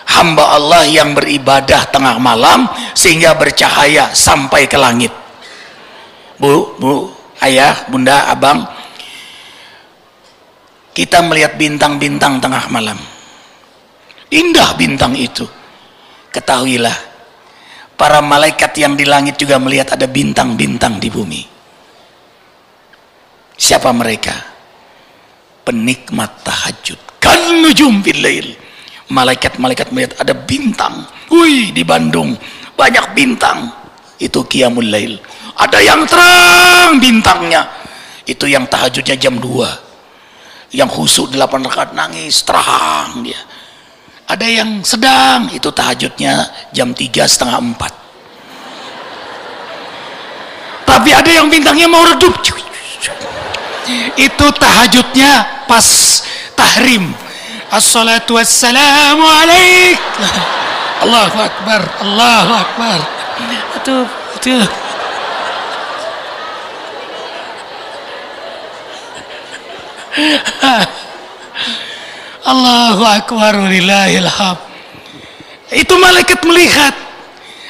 hamba Allah yang beribadah tengah malam sehingga bercahaya sampai ke langit. Bu, ayah, bunda, abang, kita melihat bintang-bintang tengah malam, indah bintang itu. Ketahuilah, para malaikat yang di langit juga melihat ada bintang-bintang di bumi. Siapa mereka? Penikmat tahajud. Kan nujum bil lail. Malaikat-malaikat melihat ada bintang. Wih, di Bandung banyak bintang. Itu qiyamul lail. Ada yang terang bintangnya, itu yang tahajudnya jam 2, yang khusyuk 8 rakaat nangis terang dia. Ada yang sedang, itu tahajudnya jam 3:30, 4. Tapi ada yang bintangnya mau redup, itu tahajudnya pas tahrim. Assalatu wassalamu alaik. Allahu akbar, Allahu akbar. Itu Allahu akbar walillahil hamd. Itu malaikat melihat,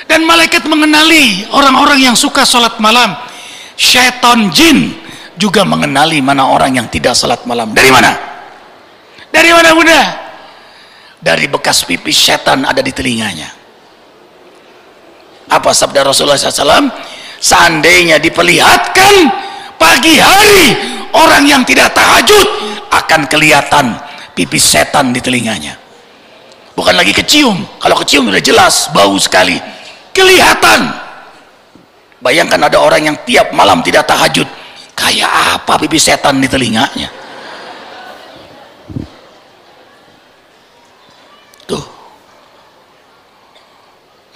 dan malaikat mengenali orang-orang yang suka salat malam. Syaitan jin juga mengenali mana orang yang tidak salat malam. Dari mana? Dari mana, Bunda? Dari bekas pipis setan ada di telinganya. Apa sabda Rasulullah SAW? Seandainya diperlihatkan pagi hari orang yang tidak tahajud, akan kelihatan pipis setan di telinganya. Bukan lagi kecium. Kalau kecium sudah jelas, bau sekali. Kelihatan. Bayangkan ada orang yang tiap malam tidak tahajud, kayak apa pipis setan di telinganya. Tuh.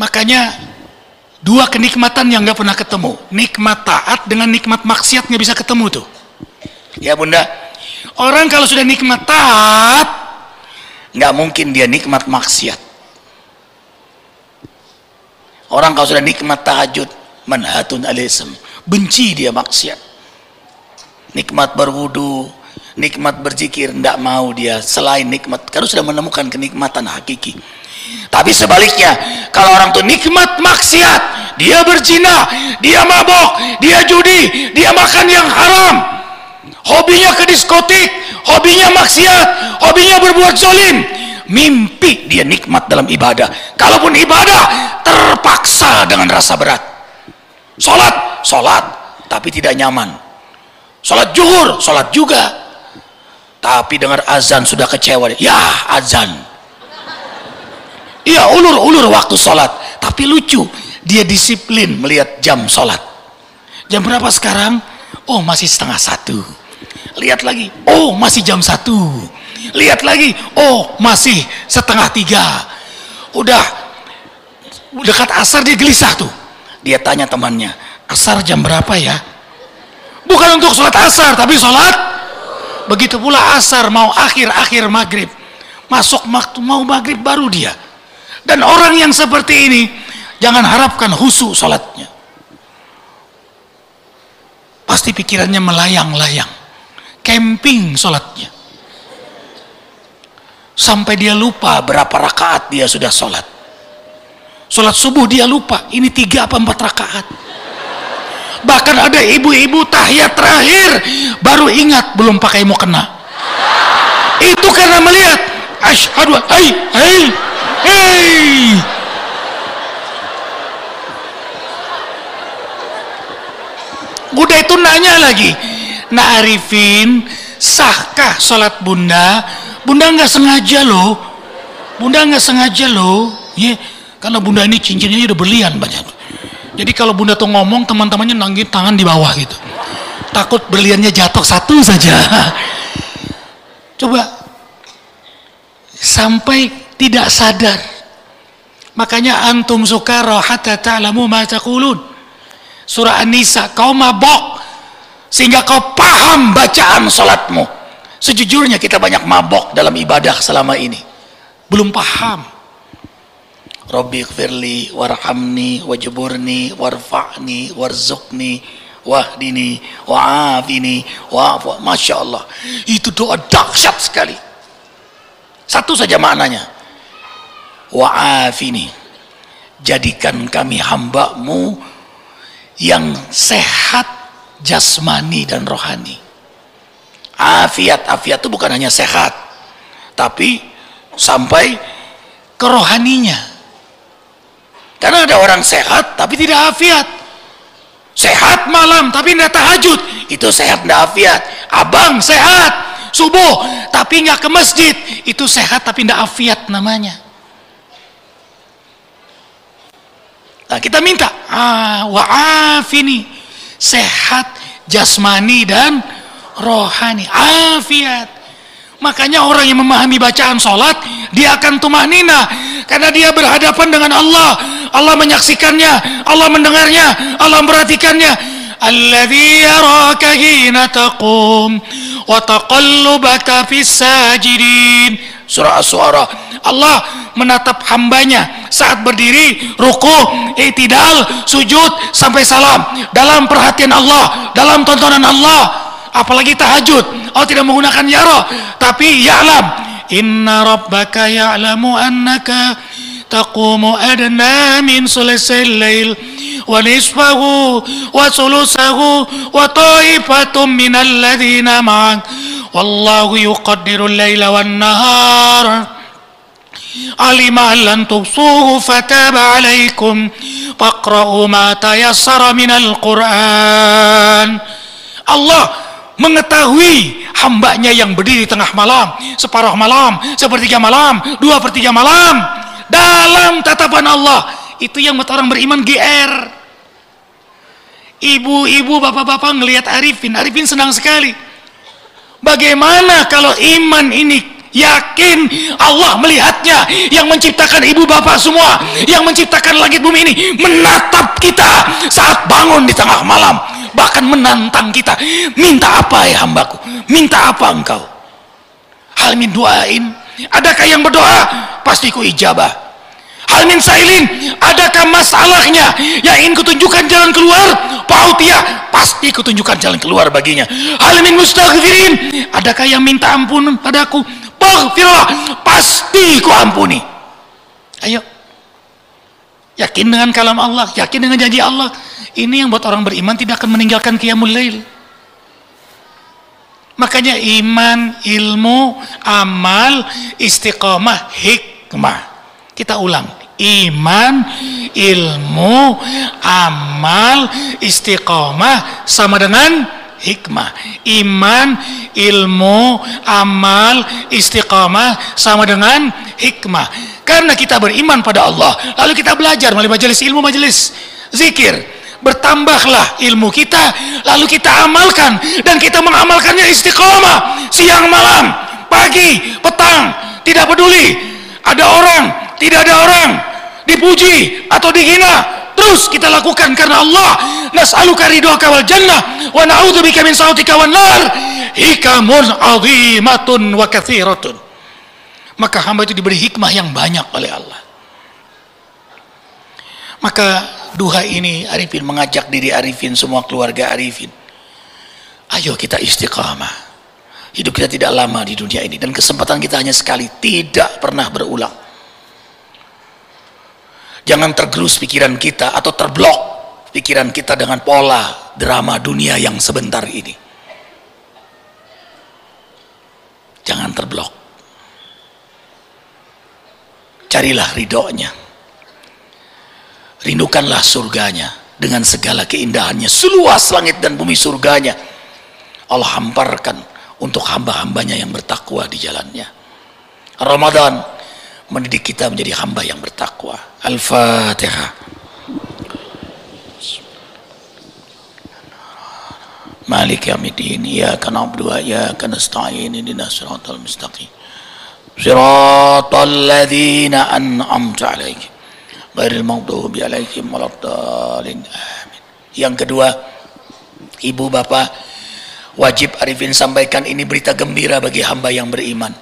Makanya dua kenikmatan yang gak pernah ketemu, nikmat taat dengan nikmat maksiat nggak bisa ketemu tuh. Ya Bunda, orang kalau sudah nikmat taat, nggak mungkin dia nikmat maksiat. Orang kalau sudah nikmat tahajud, manhatun alism, benci dia maksiat. Nikmat berwudu, nikmat berzikir, nggak mau dia selain nikmat, karena sudah menemukan kenikmatan hakiki. Tapi sebaliknya, kalau orang tuh nikmat maksiat, dia berzina, dia mabok, dia judi, dia makan yang haram, hobinya ke diskotik, hobinya maksiat, hobinya berbuat zalim, mimpi dia nikmat dalam ibadah. Kalaupun ibadah terpaksa dengan rasa berat. Sholat, tapi tidak nyaman. Sholat zuhur, sholat juga, tapi dengar azan sudah kecewa. Ya azan, iya ulur waktu sholat, tapi lucu, dia disiplin melihat jam sholat. Jam berapa sekarang? Oh masih 12:30. Lihat lagi, oh masih jam 1. Lihat lagi, oh masih 2:30. Udah dekat asar dia gelisah tuh. Dia tanya temannya, asar jam berapa ya? Bukan untuk sholat asar, tapi sholat. Begitu pula asar mau akhir maghrib, masuk waktu mau maghrib baru dia. Dan orang yang seperti ini jangan harapkan khusyuk sholatnya, pasti pikirannya melayang-layang, camping sholatnya, sampai dia lupa berapa rakaat dia sudah sholat. Sholat subuh dia lupa, ini 3 apa 4 rakaat. Bahkan ada ibu-ibu tahiyat terakhir baru ingat belum pakai mukena. Itu karena melihat asyhadu hei. Udah itu nanya lagi, Nak Arifin, sahkah sholat bunda? Bunda nggak sengaja loh, ya. Karena bunda ini cincinnya udah berlian banyak. Jadi kalau bunda tuh ngomong, teman-temannya nanggit tangan di bawah gitu, takut berliannya jatuh satu saja. Coba sampai tidak sadar. Makanya antum sukara hatta ta'lamu ma taqulun. Surah An-Nisa, kau mabok sehingga kau paham bacaan salatmu. Sejujurnya kita banyak mabok dalam ibadah selama ini, belum paham. Rabbi ighfirli warhamni wajburni warfa'ni warzuqni wahdini wa'afini wa'afu. Masya Allah, itu doa dahsyat sekali. Satu saja maknanya, wa'afini, jadikan kami hambamu yang sehat jasmani dan rohani. Afiat itu bukan hanya sehat, tapi sampai ke rohaninya. Karena ada orang sehat tapi tidak afiat. Sehat malam tapi tidak tahajud, itu sehat tidak afiat. Abang sehat subuh tapi nggak ke masjid, itu sehat tapi tidak afiat namanya. Nah, kita minta wa'afini, sehat jasmani dan rohani, afiat. Makanya orang yang memahami bacaan sholat, dia akan tumahnina karena dia berhadapan dengan Allah. Allah menyaksikannya, Allah mendengarnya, Allah memperhatikannya. Alladzi yaraka hina taqum wa taqallubaka fis sajidin. Surah Asy-Syu'ara. Allah menatap hambanya saat berdiri, ruku, i'tidal, sujud sampai salam, dalam perhatian Allah, dalam tontonan Allah. Apalagi tahajud, Allah tidak menggunakan yara, tapi ya'lam. Inna rabbaka ya'lamu annaka taqumu adna min sulisil lail wa nisfahu wa sulusahu wa ta'ifatum minal ladzina ma'ak wallahu yuqaddiru al-laila wan nahar alima lan tubsuhu fataba alaikum faqra'u ma tayassara minal Qur'an. Allah mengetahui hambanya yang berdiri tengah malam, separuh malam, sepertiga malam, 2/3 malam, dalam tatapan Allah. Itu yang membuat orang beriman GR. Ibu-ibu, bapak-bapak ngelihat Arifin senang sekali. Bagaimana kalau iman ini yakin Allah melihatnya, yang menciptakan ibu bapak semua, yang menciptakan langit bumi ini, menatap kita saat bangun di tengah malam, bahkan menantang kita. Minta apa ya hambaku? Minta apa engkau? Hal min du'ain, adakah yang berdoa? Pasti ku ijabah. Hal min sailin, adakah masalahnya yang ingin kutunjukkan jalan keluar? Pautiyah, pasti kutunjukkan jalan keluar baginya. Hal min mustaghfirin, adakah yang minta ampun padaku? Paghfirlah, pasti ku ampuni. Ayo, yakin dengan kalam Allah, yakin dengan janji Allah. Ini yang buat orang beriman tidak akan meninggalkan qiyamul lail. Makanya iman, ilmu, amal, istiqomah, hikmah. Kita ulang, iman, ilmu, amal, istiqomah sama dengan hikmah. Iman, ilmu, amal, istiqamah sama dengan hikmah. Karena kita beriman pada Allah, lalu kita belajar melalui majelis ilmu, majelis zikir. Bertambahlah ilmu kita, lalu kita amalkan, dan kita mengamalkannya istiqamah, siang malam, pagi, petang, tidak peduli ada orang, tidak ada orang, dipuji atau dihina, terus kita lakukan karena Allah. Nas'aluka ridhaka wal jannah wa na'udzubika min sakhatika wan nar. Hikamun 'azimatun wa katsiratun. Maka hamba itu diberi hikmah yang banyak oleh Allah. Maka duha ini Arifin mengajak diri Arifin, semua keluarga Arifin, ayo kita istiqamah. Hidup kita tidak lama di dunia ini, dan kesempatan kita hanya sekali, tidak pernah berulang. Jangan tergerus pikiran kita atau terblok pikiran kita dengan pola drama dunia yang sebentar ini. Jangan terblok. Carilah ridhonya. Rindukanlah surganya dengan segala keindahannya, seluas langit dan bumi surganya Allah hamparkan untuk hamba-hambanya yang bertakwa di jalannya. Ramadan mendidik kita menjadi hamba yang bertakwa. Al-Fatihah. Malik yaumiddin. Iyyaka na'budu wa iyyaka nasta'in. Ihdinas siratal mustaqim. Siratal ladzina an'amta 'alaihim ghairil maghdubi 'alaihim waladdallin. Amin. Yang kedua, ibu bapak, wajib Arifin sampaikan ini berita gembira bagi hamba yang beriman.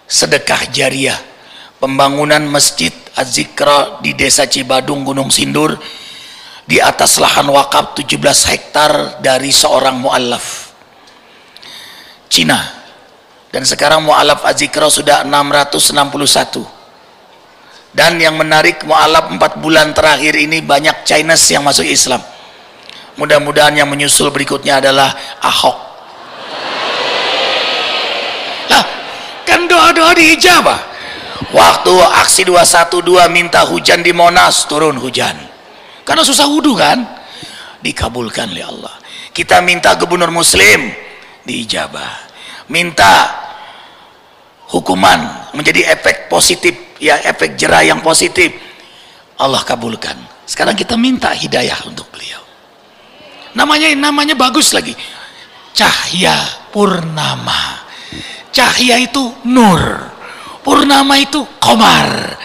Sedekah jariah pembangunan Masjid Az-Zikra di Desa Cibadung, Gunung Sindur, di atas lahan wakaf 17 hektar dari seorang mu'alaf Cina. Dan sekarang mu'alaf Az-Zikra sudah 661. Dan yang menarik, mu'alaf 4 bulan terakhir ini banyak Chinese yang masuk Islam. Mudah-mudahan yang menyusul berikutnya adalah Ahok. Lah, kan doa-doa diijabah. Waktu aksi 212 minta hujan di Monas, turun hujan. Karena susah wudhu kan? Dikabulkan oleh Allah. Kita minta gubernur muslim, diijabah. Minta hukuman menjadi efek positif, ya efek jerah yang positif, Allah kabulkan. Sekarang kita minta hidayah untuk beliau. Namanya bagus lagi, Cahya Purnama. Cahya itu nur, Purnama itu Qamar.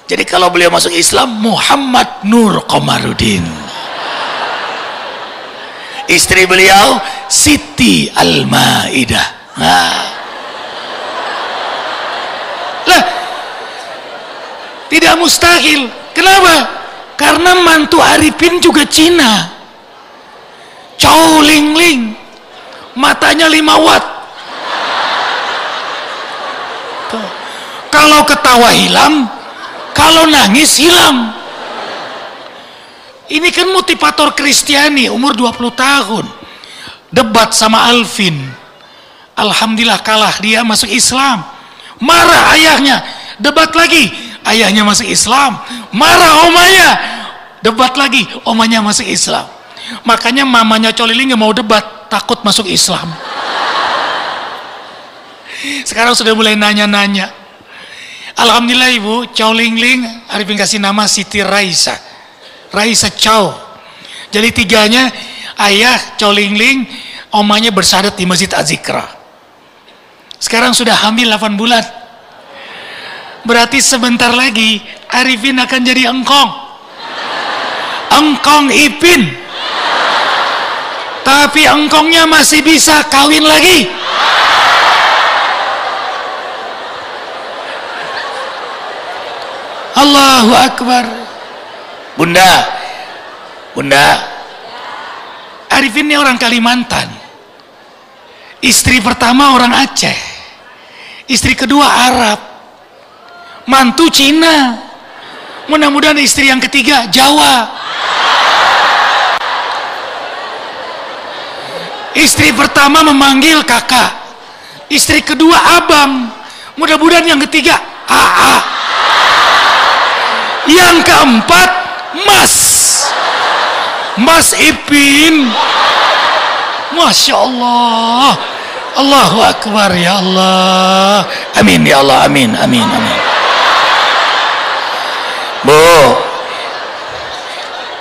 Jadi kalau beliau masuk Islam, Muhammad Nur Qamaruddin. Istri beliau Siti Al-Maidah. Nah. Lah, tidak mustahil. Kenapa? Karena mantu Arifin juga Cina. Chow Ling Ling, matanya 5 watt. Tuh. Kalau ketawa hilang, kalau nangis hilang. Ini kan motivator Kristiani, umur 20 tahun. Debat sama Alvin. Alhamdulillah kalah, dia masuk Islam. Marah ayahnya, debat lagi, ayahnya masuk Islam. Marah omanya, debat lagi, omanya masuk Islam. Makanya mamanya Colili nggak mau debat, takut masuk Islam. Sekarang sudah mulai nanya-nanya. Alhamdulillah ibu, Chow Ling Ling, Arifin kasih nama Siti Raisa. Raisa Chow. Jadi tiganya, ayah Chow Ling Ling, omanya bersyahadat di Masjid Az-Zikra. Sekarang sudah hamil 8 bulan. Berarti sebentar lagi Arifin akan jadi engkong. Engkong Ipin. Tapi engkongnya masih bisa kawin lagi. Allahu Akbar. Bunda, Arifin ini orang Kalimantan. Istri pertama orang Aceh, istri kedua Arab, mantu Cina. Mudah-mudahan istri yang ketiga Jawa. Istri pertama memanggil kakak, istri kedua abang, mudah-mudahan yang ketiga AA, yang keempat Mas Ipin. Masya Allah. Allahu Akbar ya Allah. Amin ya Allah, amin, amin, amin. Bu,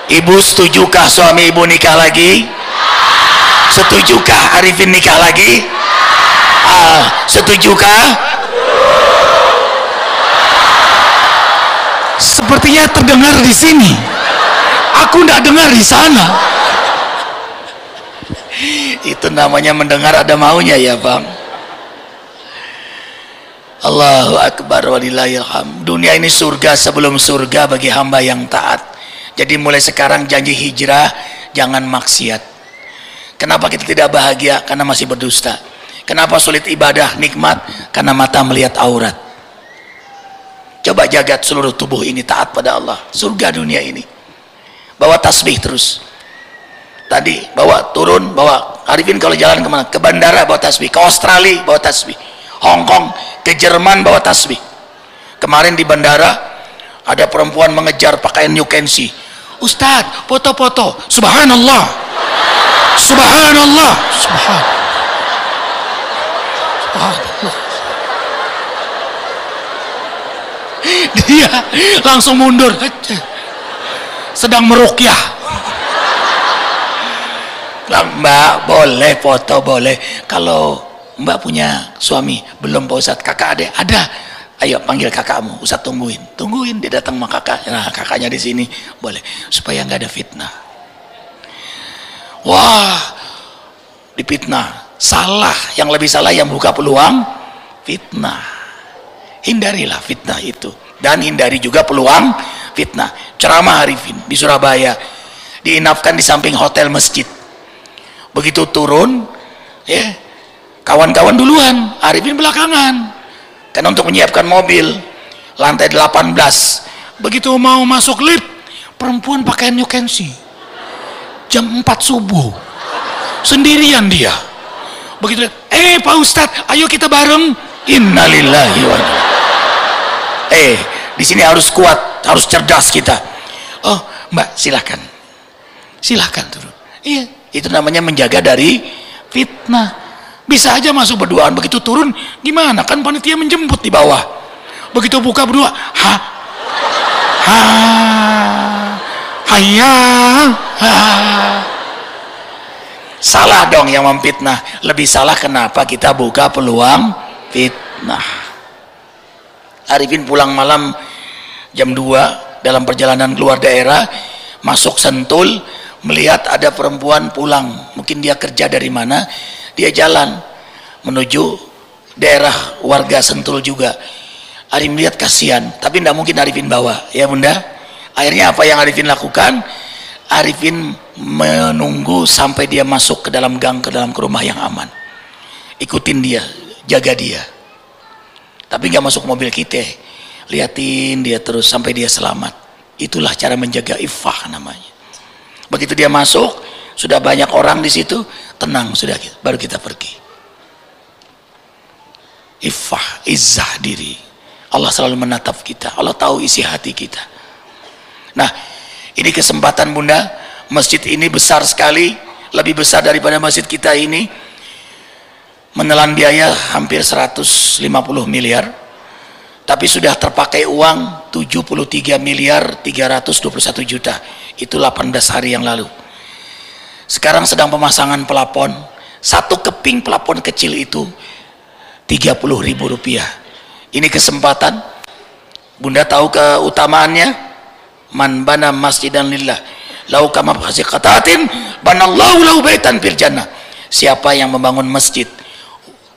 ibu setujukah suami ibu nikah lagi? Setujukah Arifin nikah lagi? Setujukah? Sepertinya terdengar di sini. Aku tidak dengar di sana. Itu namanya mendengar ada maunya ya bang. Allahu Akbar walillahil hamd. Dunia ini surga sebelum surga bagi hamba yang taat. Jadi mulai sekarang janji hijrah, jangan maksiat. Kenapa kita tidak bahagia? Karena masih berdusta. Kenapa sulit ibadah nikmat? Karena mata melihat aurat. Coba jagat seluruh tubuh ini taat pada Allah. Surga dunia ini. Bawa tasbih terus. Tadi bawa turun, bawa Arifin kalau jalan kemana? Ke bandara bawa tasbih, ke Australia bawa tasbih, Hong Kong, ke Jerman bawa tasbih. Kemarin di bandara ada perempuan mengejar pakaian New Kensi. Ustadz, foto-foto. Subhanallah, subhanallah, subhanallah. Dia langsung mundur, sedang meruqyah. Mbak boleh foto, boleh. Kalau Mbak punya suami belum Pak Ustadz, kakak adek ada, ayo panggil kakakmu, Ustadz tungguin dia datang sama kakak. Nah kakaknya di sini boleh, supaya nggak ada fitnah. Wah, dipitnah, salah. Yang lebih salah yang buka peluang fitnah. Hindarilah fitnah itu, dan hindari juga peluang fitnah. Ceramah Arifin di Surabaya, diinapkan di samping hotel masjid. Begitu turun, ya kawan-kawan duluan, Arifin belakangan. Karena untuk menyiapkan mobil, lantai 18. Begitu mau masuk lift, perempuan pakaian New Kensi. Jam 4 subuh, sendirian dia. Begitu, Pak Ustadz, ayo kita bareng. Innalillahi wa inna. Di sini harus kuat, harus cerdas kita. Oh, Mbak, silahkan turun. Iya, itu namanya menjaga dari fitnah. Bisa aja masuk berduaan, begitu turun gimana? Kan panitia menjemput di bawah. Begitu buka berdua, salah dong yang memfitnah. Lebih salah kenapa kita buka peluang fitnah. Arifin pulang malam jam 2 dalam perjalanan keluar daerah, masuk Sentul, melihat ada perempuan pulang, mungkin dia kerja dari mana, dia jalan menuju daerah warga Sentul juga. Arifin lihat kasihan, tapi tidak mungkin Arifin bawa, ya Bunda. Akhirnya apa yang Arifin lakukan? Arifin menunggu sampai dia masuk ke dalam gang, ke dalam rumah yang aman. Ikutin dia, jaga dia. Tapi nggak masuk mobil kita, liatin dia terus sampai dia selamat. Itulah cara menjaga iffah namanya. Begitu dia masuk, sudah banyak orang di situ, tenang sudah, baru kita pergi. Iffah, izzah diri. Allah selalu menatap kita, Allah tahu isi hati kita. Nah, ini kesempatan Bunda, masjid ini besar sekali, lebih besar daripada masjid kita ini. Menelan biaya hampir 150 miliar, tapi sudah terpakai uang 73 miliar 321 juta. Itu 18 hari yang lalu. Sekarang sedang pemasangan pelapon. Satu keping pelapon kecil itu 30.000 rupiah. Ini kesempatan. Bunda tahu keutamaannya. Man bana masjidan lillah lau kama qatatin banallahu lahu baitan fil jannah. Siapa yang membangun masjid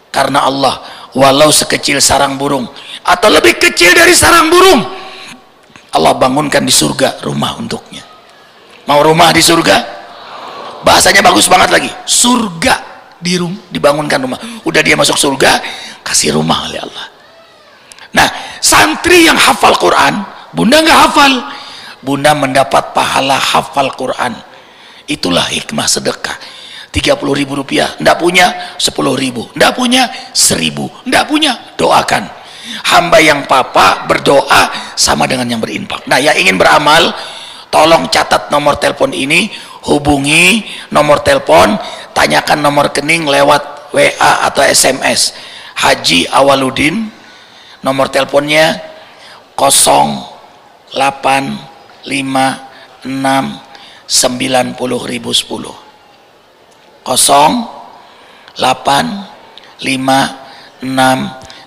karena Allah, walau sekecil sarang burung atau lebih kecil dari sarang burung, Allah bangunkan di surga rumah untuknya. Mau rumah di surga? Bahasanya bagus banget lagi, surga dibangunkan rumah. Udah dia masuk surga, kasih rumah oleh Allah. Nah, santri yang hafal Quran, Bunda nggak hafal, Bunda mendapat pahala hafal Quran. Itulah hikmah sedekah. 30.000 rupiah, ndak punya 10.000, ndak punya 1.000, ndak punya, doakan. Hamba yang papa berdoa sama dengan yang berinfak. Nah, yang ingin beramal, tolong catat nomor telepon ini, hubungi nomor telepon, tanyakan nomor rekening lewat WA atau SMS. Haji Awaludin, nomor teleponnya 085690.010. 085690.010.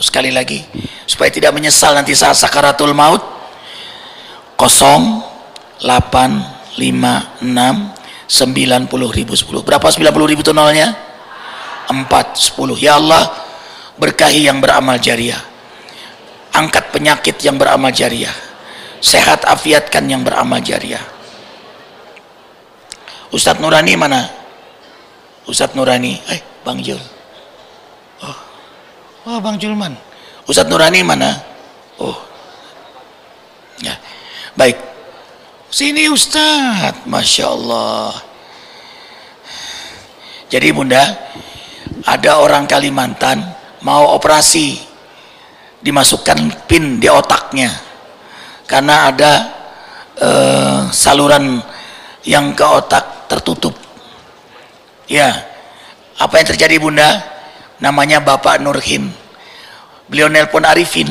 Sekali lagi supaya tidak menyesal nanti saat sakaratul maut. 085690.010. Berapa 90.000 itu nolnya? 410. Ya Allah, berkahi yang beramal jariah, angkat penyakit yang beramal jariah, sehat afiatkan yang beramal jariah. Ustadz Nurani mana? Ustadz Nurani, Bang Jul. Oh, Bang Julman. Ustadz Nurani mana? Oh, ya, baik. Sini Ustadz, Masya Allah. Jadi Bunda, ada orang Kalimantan mau operasi, dimasukkan pin di otaknya karena ada saluran yang ke otak tertutup. Ya, apa yang terjadi Bunda? Namanya Bapak Nurhin. Beliau nelpon Arifin.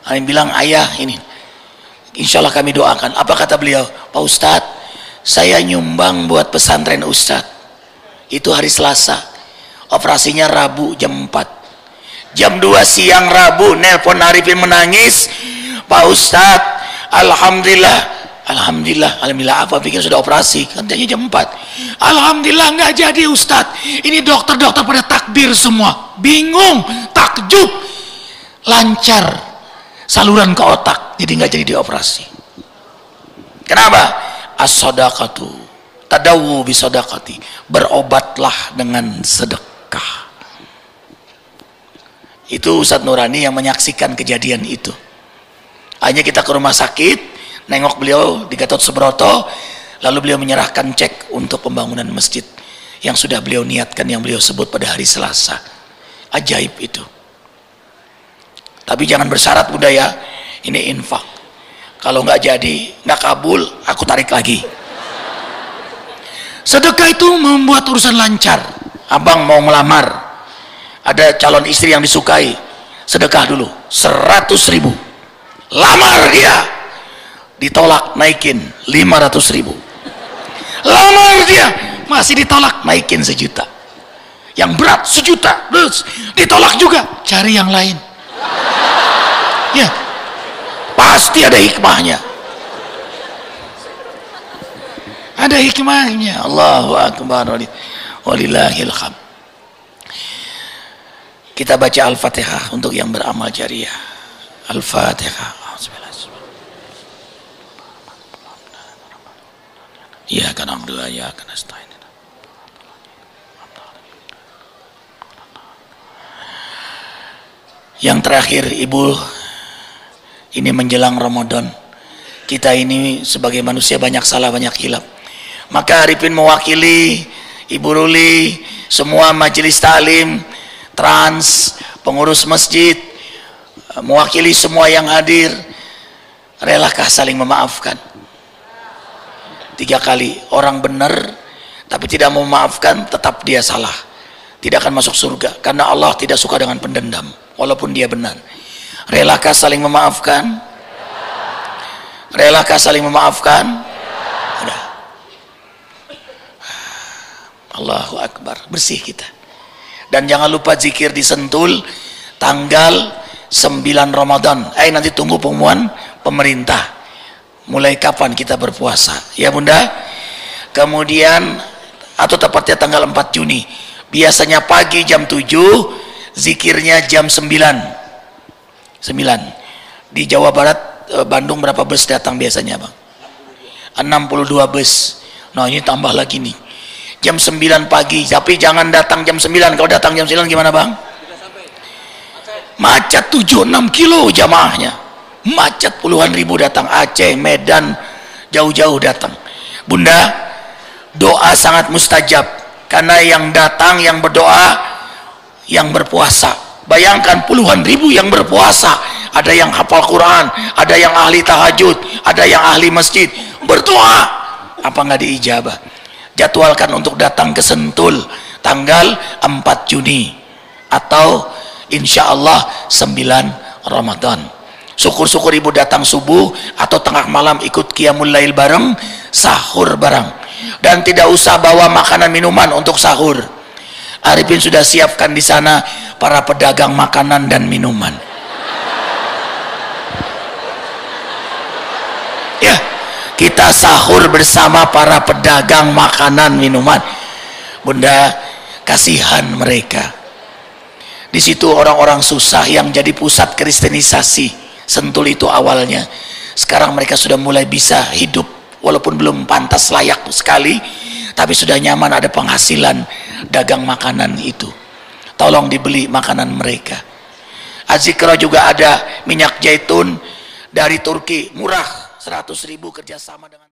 Arifin bilang, ayah ini, insya Allah kami doakan. Apa kata beliau? Pak Ustadz, saya nyumbang buat pesantren Ustadz. Itu hari Selasa, operasinya Rabu jam 4. Jam 2 siang Rabu nelpon Arifin menangis, Pak Ustadz, alhamdulillah apa, pikir sudah operasi, katanya jam 4. Alhamdulillah nggak jadi Ustadz. Ini dokter-dokter pada takbir semua, bingung, takjub, lancar saluran ke otak, jadi nggak jadi dioperasi. Kenapa? As-sadaqatu tadawu bisadaqati, berobatlah dengan sedekah. Itu Ustadz Nurani yang menyaksikan kejadian itu. Hanya kita ke rumah sakit, nengok beliau di Gatot Subroto, lalu beliau menyerahkan cek untuk pembangunan masjid yang sudah beliau niatkan, yang beliau sebut pada hari Selasa. Ajaib itu. Tapi jangan bersyarat Bunda ya, ini infak. Kalau nggak jadi, nggak kabul, aku tarik lagi. Sedekah itu membuat urusan lancar. Abang mau melamar, ada calon istri yang disukai, sedekah dulu 100.000, lamar dia, ditolak, naikin 500.000. Lamar dia, masih ditolak, naikin 1 juta. Yang berat 1 juta, terus ditolak juga, cari yang lain. Ya, pasti ada hikmahnya. Ada hikmahnya. Allahu Akbar, walillahil hamd. Kita baca Al-Fatihah untuk yang beramal jariah. Al-Fatihah. Ya kan Abdullah, ya kan Astain. Yang terakhir, Ibu, ini menjelang Ramadan, kita ini sebagai manusia banyak salah, banyak hilap. Maka Arifin mewakili Ibu Ruli, semua majelis taklim, trans, pengurus masjid, mewakili semua yang hadir, relakah saling memaafkan? 3 kali. Orang benar tapi tidak mau memaafkan, tetap dia salah, tidak akan masuk surga, karena Allah tidak suka dengan pendendam walaupun dia benar. Relakah saling memaafkan? Relakah saling memaafkan? Udah. Allahu Akbar, bersih kita. Dan jangan lupa zikir di Sentul tanggal 9 Ramadan. Nanti tunggu pengumuman pemerintah mulai kapan kita berpuasa, ya Bunda. Kemudian atau tepatnya tanggal 4 Juni, biasanya pagi jam 7, zikirnya jam 9. Di Jawa Barat, Bandung berapa bus datang biasanya Bang? 62 bus. Nah ini tambah lagi nih, jam 9 pagi. Tapi jangan datang jam 9. Kalau datang jam 9 gimana Bang? Macet 7-6 kilo jamaahnya, macet, puluhan ribu datang, Aceh, Medan, jauh-jauh datang. Bunda, doa sangat mustajab, karena yang datang, yang berdoa, yang berpuasa. Bayangkan puluhan ribu yang berpuasa, ada yang hafal Quran, ada yang ahli tahajud, ada yang ahli masjid, berdoa, apa nggak diijabah? Jadwalkan untuk datang ke Sentul tanggal 4 Juni atau insya Allah 9 Ramadan. Syukur-syukur Ibu datang subuh atau tengah malam ikut qiyamul lail bareng, sahur bareng. Dan tidak usah bawa makanan minuman untuk sahur. Arifin sudah siapkan di sana para pedagang makanan dan minuman. Ya, kita sahur bersama para pedagang makanan minuman. Bunda, kasihan mereka. Di situ orang-orang susah yang jadi pusat kristenisasi. Sentul itu awalnya. Sekarang mereka sudah mulai bisa hidup, walaupun belum pantas layak sekali, tapi sudah nyaman, ada penghasilan dagang makanan itu. Tolong dibeli makanan mereka. Azikra juga ada minyak zaitun dari Turki, murah, 100.000 kerjasama dengan